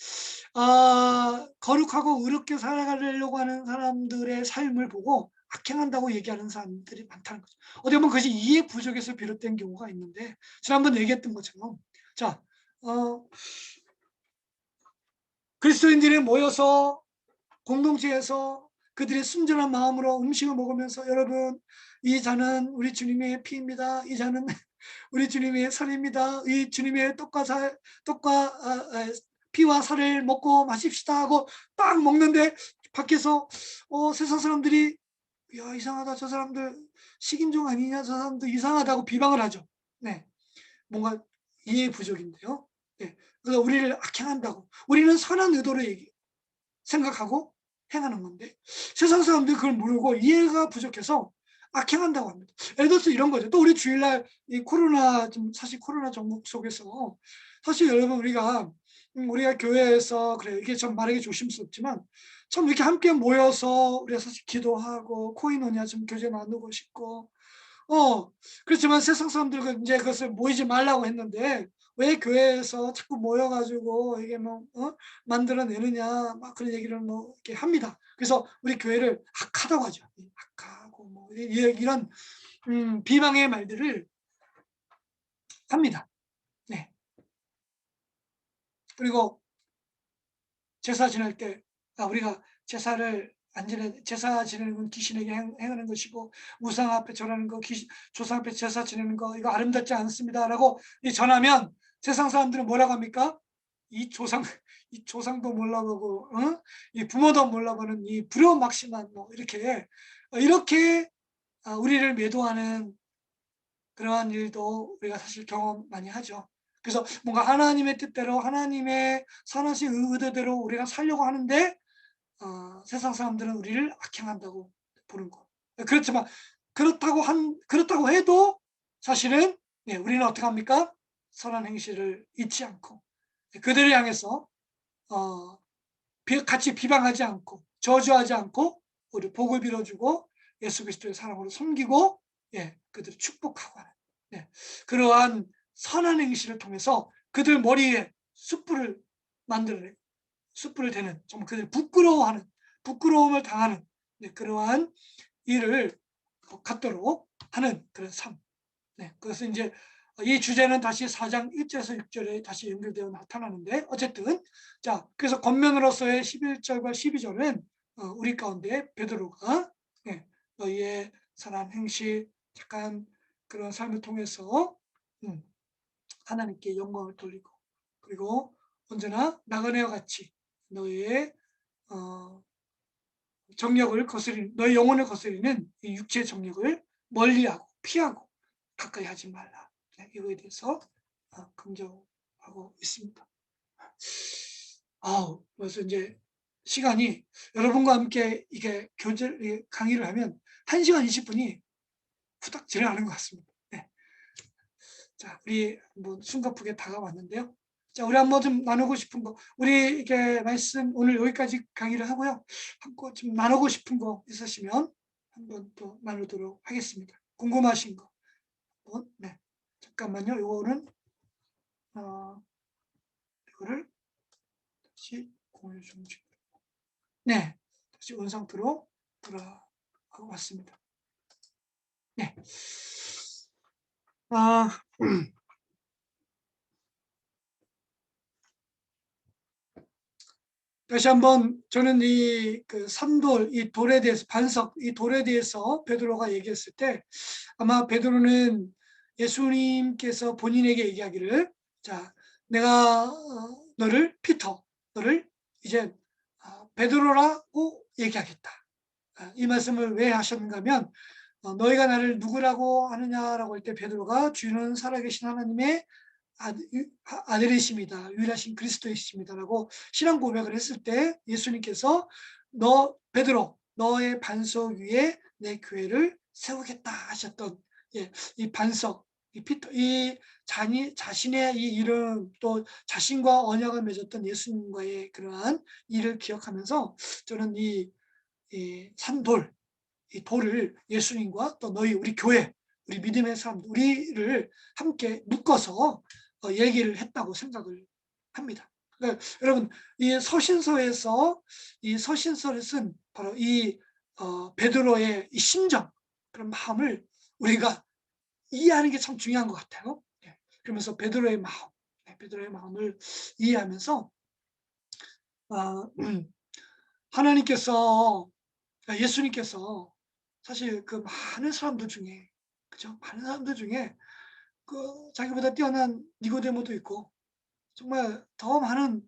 거룩하고 의롭게 살아가려고 하는 사람들의 삶을 보고 악행한다고 얘기하는 사람들이 많다는 거죠. 어떻게 보면 그것이 이해 부족에서 비롯된 경우가 있는데, 지난번 얘기했던 것처럼, 자, 그리스도인들이 모여서 공동체에서 그들의 순전한 마음으로 음식을 먹으면서, 여러분 이 잔은 우리 주님의 피입니다. 이 잔은 우리 주님의 살입니다. 이 주님의 떡과 피와 살을 먹고 마십시다 하고 딱 먹는데 밖에서 세상 사람들이 야, 이상하다, 저 사람들 식인종 아니냐, 저 사람들 이상하다고 비방을 하죠. 네, 뭔가 이해 부족인데요. 네, 그래서 우리를 악행한다고, 우리는 선한 의도로 생각하고 행하는 건데 세상 사람들이 그걸 모르고 이해가 부족해서 악행한다고 합니다. 예를 들어서 이런 거죠. 또 우리 주일날 이 사실 코로나 전국 속에서 사실 여러분 우리가 교회에서, 그래 이게 참 말하기 조심스럽지만 참 이렇게 함께 모여서 우리가 사실 기도하고 코이노니아 좀 교제 나누고 싶고 그렇지만 세상 사람들은 이제 그것을 모이지 말라고 했는데 왜 교회에서 자꾸 모여가지고 이게 뭐 만들어내느냐 막 그런 얘기를 뭐 이렇게 합니다. 그래서 우리 교회를 악하다고 하죠. 악하고 뭐 이런 비방의 말들을 합니다. 네. 그리고 제사 지낼 때 우리가 제사를 안 지내 제사 지내는 건 귀신에게 행하는 것이고 우상 앞에 절하는 거 조상 앞에 제사 지내는 거 이거 아름답지 않습니다라고 전하면 세상 사람들은 뭐라고 합니까? 이 조상도 몰라보고 이 부모도 몰라보는 이 불효막심한 뭐 이렇게 우리를 매도하는 그러한 일도 우리가 사실 경험 많이 하죠. 그래서 뭔가 하나님의 뜻대로 하나님의 선하신 의도대로 우리가 살려고 하는데 세상 사람들은 우리를 악행한다고 보는 거. 그렇지만 그렇다고 해도 사실은 우리는 어떻게 합니까? 선한 행실을 잊지 않고 그들을 향해서 같이 비방하지 않고 저주하지 않고 우리 복을 빌어주고 예수 그리스도의 사랑으로 섬기고 그들을 축복하고 하는 그러한 선한 행실을 통해서 그들 머리에 숯불을 만들어내고 숯불을 대는 정말 그들 부끄러움을 당하는 그러한 일을 갖도록 하는 그런 삶. 그것은 이제 이 주제는 다시 4장 1절에서 6절에 다시 연결되어 나타나는데 어쨌든 그래서 겉면으로서의 11절과 12절은 우리 가운데 베드로가 너희의 선한 행실 착한 그런 삶을 통해서 하나님께 영광을 돌리고 그리고 언제나 나그네와 같이 너희의 너희 영혼을 거스리는 이 육체의 정력을 멀리하고 피하고 가까이 하지 말라. 이거에 대해서 강조하고 있습니다. 그래서 이제 시간이 여러분과 함께 이게 강의를 하면 1시간 20분이 후딱 지나가는 것 같습니다. 우리 한번 숨가쁘게 다가왔는데요. 우리 한번 좀 나누고 싶은 거, 우리 이게 말씀 오늘 여기까지 강의를 하고요. 한번 좀 나누고 싶은 거 있으시면 한번 또 나누도록 하겠습니다. 궁금하신 거, 잠깐만요. 이거를 다시 공유 중지. 다시 온 상태로 돌아가고 왔습니다. 다시 한번 저는 이 산돌, 이 돌에 대해서 반석, 이 돌에 대해서 베드로가 얘기했을 때 아마 베드로는 예수님께서 본인에게 얘기하기를 내가 너를 이제 베드로라고 얘기하겠다. 이 말씀을 왜 하셨는가 하면 너희가 나를 누구라고 하느냐라고 할 때 베드로가 주는 살아계신 하나님의 아들이십니다. 유일하신 그리스도이십니다라고 신앙 고백을 했을 때 예수님께서 베드로 너의 반석 위에 내 교회를 세우겠다 하셨던 이 반석 이 자신의 이 이름 또 자신과 언약을 맺었던 예수님과의 그러한 일을 기억하면서 저는 이 산돌 이 돌을 예수님과 또 우리 교회 우리 믿음의 사람 우리를 함께 묶어서 얘기를 했다고 생각을 합니다. 그러니까 여러분 이 서신서에서 이 서신서를 쓴 바로 이 베드로의 이 심정 그런 마음을 우리가 이해하는 게 참 중요한 것 같아요. 그러면서 베드로의 마음을 이해하면서 하나님께서 예수님께서 사실 그 많은 사람들 중에 그죠? 많은 사람들 중에 자기보다 뛰어난 니고데모도 있고 정말 더 많은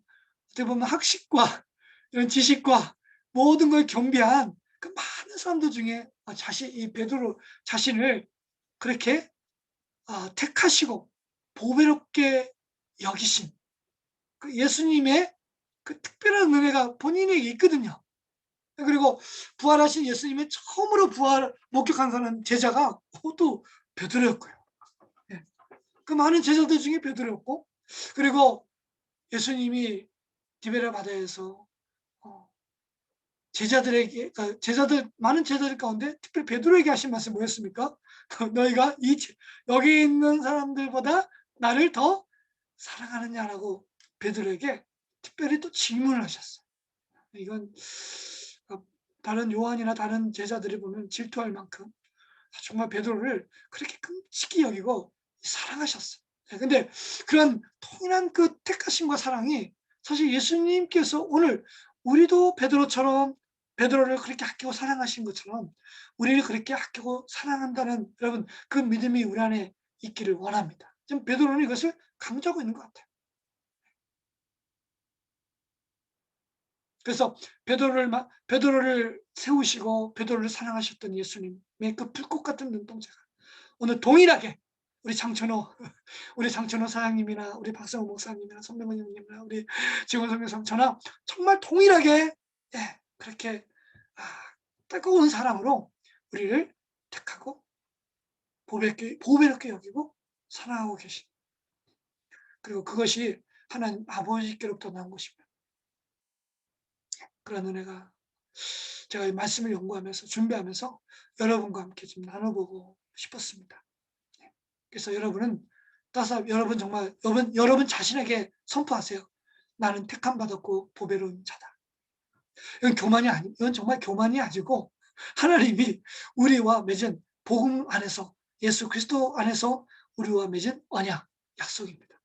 어떻게 보면 학식과 이런 지식과 모든 걸 겸비한 그 많은 사람들 중에 이 베드로 자신을 그렇게 택하시고 보배롭게 여기신 그 예수님의 그 특별한 은혜가 본인에게 있거든요. 그리고 부활하신 예수님의 처음으로 목격한 사람 제자가 또 베드로였고요. 그 많은 제자들 중에 베드로였고 그리고 예수님이 디베랴 바다에서 제자들에게, 많은 제자들 가운데 특별히 베드로에게 하신 말씀 뭐였습니까? 너희가 여기 있는 사람들보다 나를 더 사랑하느냐라고 베드로에게 특별히 또 질문을 하셨어요. 이건 다른 요한이나 다른 제자들이 보면 질투할 만큼 정말 베드로를 그렇게 끔찍히 여기고 사랑하셨어요. 근데 그런 통일한 그 택하심과 사랑이 사실 예수님께서 오늘 우리도 베드로를 그렇게 아끼고 사랑하신 것처럼 우리를 그렇게 아끼고 사랑한다는 여러분 그 믿음이 우리 안에 있기를 원합니다. 지금 베드로는 이것을 강조하고 있는 것 같아요. 그래서 베드로를 세우시고 베드로를 사랑하셨던 예수님의 그 불꽃 같은 눈동자가 오늘 동일하게 우리 장천호 사장님이나 우리 박성호 목사님이나 손명원 형님이나 우리 지원 선교사님 저나 정말 동일하게 그렇게 뜨거운 사랑으로 우리를 택하고 보배롭게 여기고 사랑하고 계신 그리고 그것이 하나님 아버지께로부터 나온 것입니다. 그런 은혜가 제가 이 말씀을 연구하면서 준비하면서 여러분과 함께 좀 나눠보고 싶었습니다. 그래서 여러분 정말 여러분 자신에게 선포하세요. 나는 택함 받았고 보배로운 자다. 이건 정말 교만이 아니고 하나님이 우리와 맺은 복음 안에서 예수 그리스도 안에서 우리와 맺은 언약 약속입니다.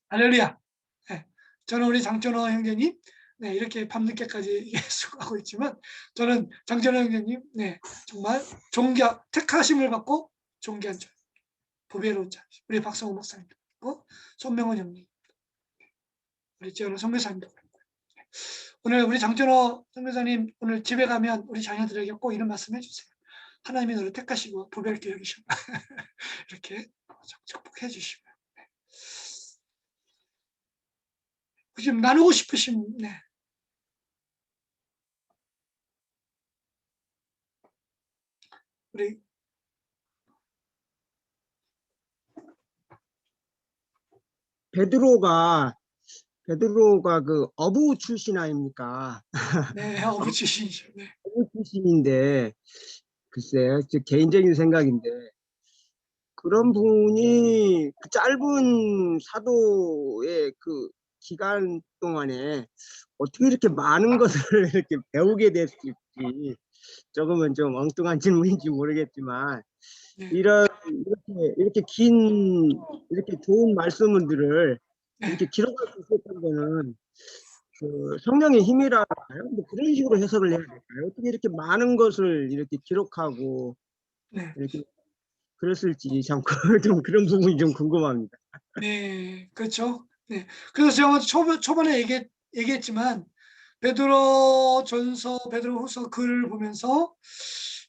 할렐루야. 저는 우리 장천호 형제님 이렇게 밤늦게까지 수고하고 있지만 저는 장천호 형제님 정말 택하심을 받고 존귀한 자, 보배로운 자, 우리 박성호 목사님도 그리고 손명원 형님, 우리 지원호 선교사님도 그렇고 오늘 우리 장천호 선교사님 오늘 집에 가면 우리 자녀들에게 꼭 이런 말씀 해주세요. 하나님이 너를 택하시고 보배롭게 여기시고 이렇게 축복해 주시고 지금 나누고 싶으신 우리 베드로가 그 어부 출신 아닙니까? 어부 출신이죠. 어부 출신인데 글쎄 제 개인적인 생각인데 그런 분이 그 짧은 사도의 그 기간 동안에 어떻게 이렇게 많은 것을 이렇게 배우게 됐을지 조금은 좀 엉뚱한 질문인지 모르겠지만 이렇게 긴 이렇게 좋은 말씀들을 이렇게 기록할 수 있었던 거는 그 성령의 힘이라 할까요? 뭐 그런 식으로 해석을 해야 될까요? 어떻게 이렇게 많은 것을 이렇게 기록하고 이렇게 그랬을지 참 좀 그런 부분이 좀 궁금합니다. 그렇죠. 그래서 제가 초반에 얘기했지만 베드로전서, 베드로후서 글을 보면서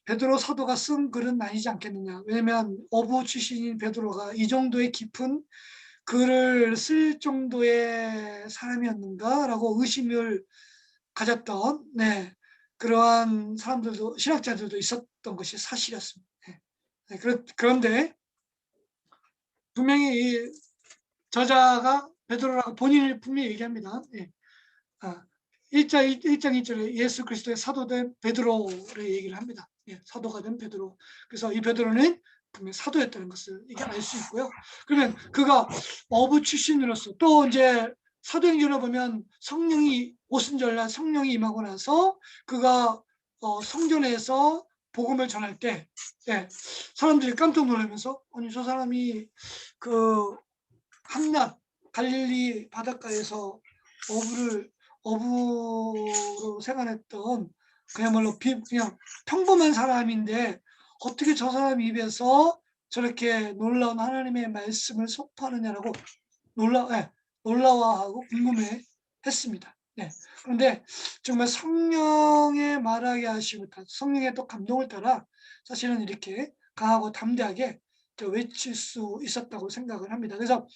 베드로 사도가 쓴 글은 아니지 않겠느냐. 왜냐하면 어부 출신인 베드로가 이 정도의 깊은 글을 쓸 정도의 사람이었는가라고 의심을 가졌던 그러한 사람들도 신학자들도 있었던 것이 사실이었습니다. 그런데 분명히 이 저자가 베드로라고 본인이 분명히 얘기합니다. 1장 2절에 예수 그리스도의 사도된 베드로를 얘기를 합니다. 사도가 된 베드로. 그래서 이 베드로는 분명히 사도였다는 것을 이게 알 수 있고요. 그러면 그가 어부 출신으로서 또 이제 사도행전을 보면 오순절날 성령이 임하고 나서 그가 성전에서 복음을 전할 때 사람들이 깜짝 놀라면서 아니 저 사람이 그 한낱 갈릴리 바닷가에서 어부로 생활했던 그야말로 그냥 평범한 사람인데 어떻게 저 사람 입에서 저렇게 놀라운 하나님의 말씀을 선포하느냐라고 놀라워하고 궁금해했습니다. 그런데 정말 성령의 말하게 하시고 성령의 또 감동을 따라 사실은 이렇게 강하고 담대하게 외칠 수 있었다고 생각을 합니다. 그래서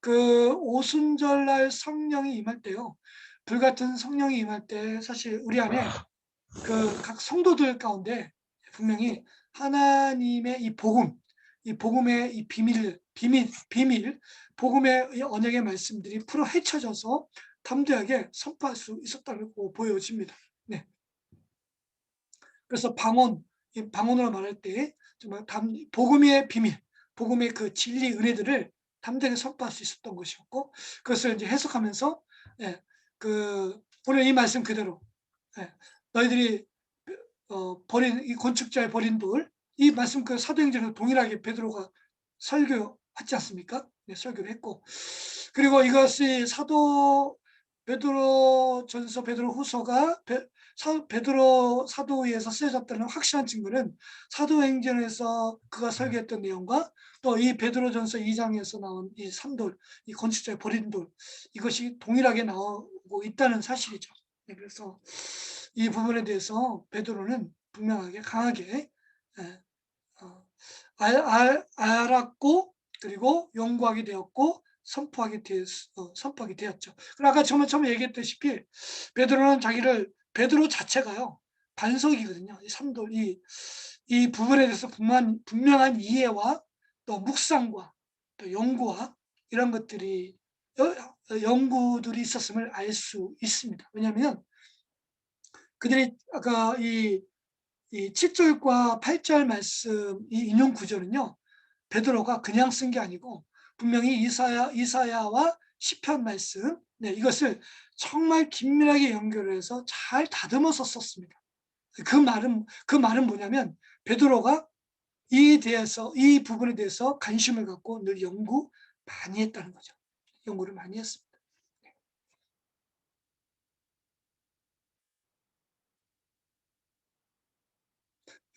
그 오순절날 성령이 임할 때요, 불같은 성령이 임할 때 사실 우리 안에 그 각 성도들 가운데 분명히 하나님의 이 복음의 이 비밀, 복음의 이 언약의 말씀들이 풀어 헤쳐져서 담대하게 선포할 수 있었다고 보여집니다. 네. 그래서 방언, 이 방언으로 말할 때 정말 복음의 비밀, 복음의 그 진리 은혜들을 담대하게 선포할 수 있었던 것이었고, 그것을 이제 해석하면서 예, 오늘 이 말씀 그대로 예, 너희들이 버린 이 건축자의 버린 돌, 이 말씀 그 사도행전에서 동일하게 베드로가 설교하지 않습니까? 네, 설교를 했고, 그리고 이것이 베드로전서, 베드로후서가 베드로 사도에서 쓰여졌다는 확실한 증거는 사도행전에서 그가 설교했던 내용과 또 이 베드로전서 2장에서 나온 이 산돌, 이 건축자의 버린 돌, 이것이 동일하게 나오고 있다는 사실이죠. 네, 그래서 이 부분에 대해서 베드로는 분명하게 강하게 예, 알았고, 그리고 연구하게 되었고 선포하게 되었죠. 그리고 아까 처음에 얘기했다시피 베드로는 베드로 자체가요 반석이거든요. 이 산돌, 이 부분에 대해서 분명한 이해와 또 묵상과 또 연구와 이런 것들이 연구들이 있었음을 알 수 있습니다. 왜냐하면 그들이 아까 이 7절과 8절 말씀 이 인용 구절은요, 베드로가 그냥 쓴 게 아니고 분명히 이사야와 시편 말씀, 네, 이것을 정말 긴밀하게 연결해서 잘 다듬어서 썼습니다. 그 말은 뭐냐면 베드로가 이 부분에 대해서 관심을 갖고 늘 연구 많이 했다는 거죠. 연구를 많이 했습니다.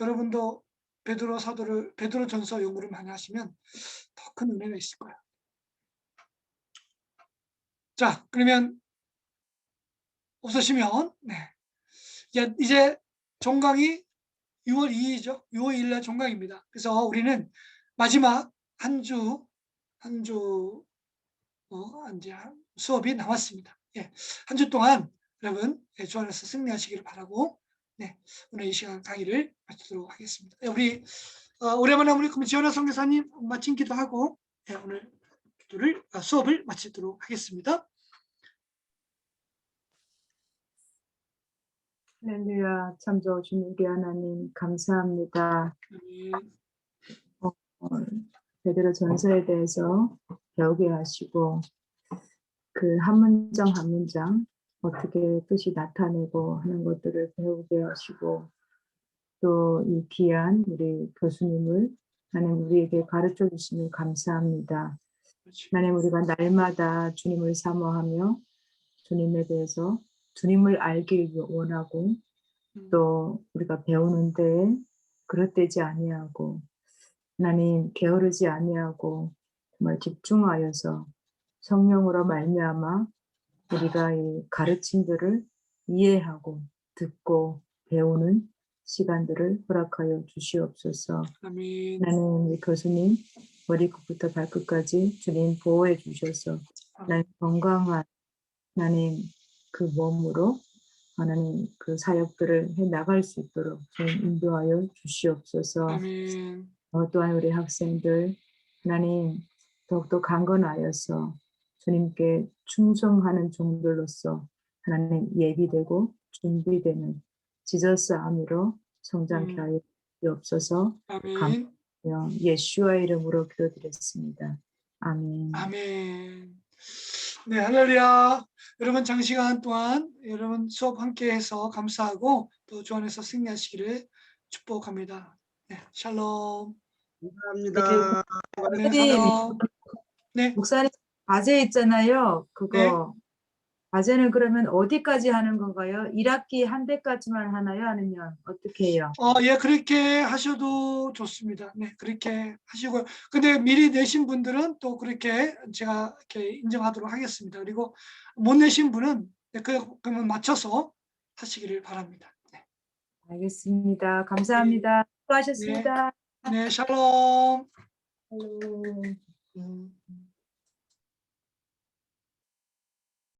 여러분도 베드로전서 연구를 많이 하시면 더 큰 은혜가 있을 거예요. 자, 그러면 없으시면 네. 이제 종강이 6월 2일이죠. 6월 2일 날 종강입니다. 그래서 우리는 마지막 한 주 이제 수업이 남았습니다. 예. 한 주 동안 여러분 주 안에서 승리하시기를 바라고 네. 오늘 이 시간 강의를 마치도록 하겠습니다. 우리 오랜만에 우리 지연아 선교사님 마친 기도하고 예, 오늘 수업을 마치도록 하겠습니다. 할렐루야, 참 좋으신 우리 하나님 감사합니다. 베드로 전서에 대해서 배우게 하시고 그 한 문장 한 문장 어떻게 뜻이 나타내고 하는 것들을 배우게 하시고 또 이 귀한 우리 교수님을 하나님 우리에게 가르쳐 주시면 감사합니다. 하나님 우리가 날마다 주님을 사모하며 주님에 대해서 주님을 알기 원하고 또 우리가 배우는데 그릇되지 아니하고 하나님 게으르지 아니하고 정말 집중하여서 성령으로 말미암아 우리가 이 가르침들을 이해하고 듣고 배우는 시간들을 허락하여 주시옵소서. 아멘. 나는 우리 교수님 머리끝부터 발끝까지 주님 보호해 주셔서 나는 건강한 하나님 그 몸으로 하나님 그 사역들을 해 나갈 수 있도록 주님 인도하여 주시옵소서. 아멘. 또한 우리 학생들 하나님 더욱더 강건하여서 주님께 충성하는 종들로서 하나님 예비되고 준비되는 지저스 아미로 성장케 하여 주옵소서. 아멘. 예수와 이름으로 기도드렸습니다. 아멘. 아멘. 네, 할렐루야. 여러분 장시간 동안 여러분 수업 함께해서 감사하고 또 주 안에서 승리하시기를 축복합니다. 네, 샬롬. 감사합니다. 네, 목사님, 샬롬. 네, 목사님 과제 있잖아요. 그거 네. 과제는 그러면 어디까지 하는 건가요? 1학기 한 대까지만 하나요? 아니면 어떻게 해요? 예, 그렇게 하셔도 좋습니다. 네, 그렇게 하시고요. 근데 미리 내신 분들은 또 그렇게 제가 이렇게 인정하도록 하겠습니다. 그리고 못 내신 분은 네, 그러면 맞춰서 하시기를 바랍니다. 네. 알겠습니다. 감사합니다. 수고하셨습니다. 네, 샬롬. 샬롬.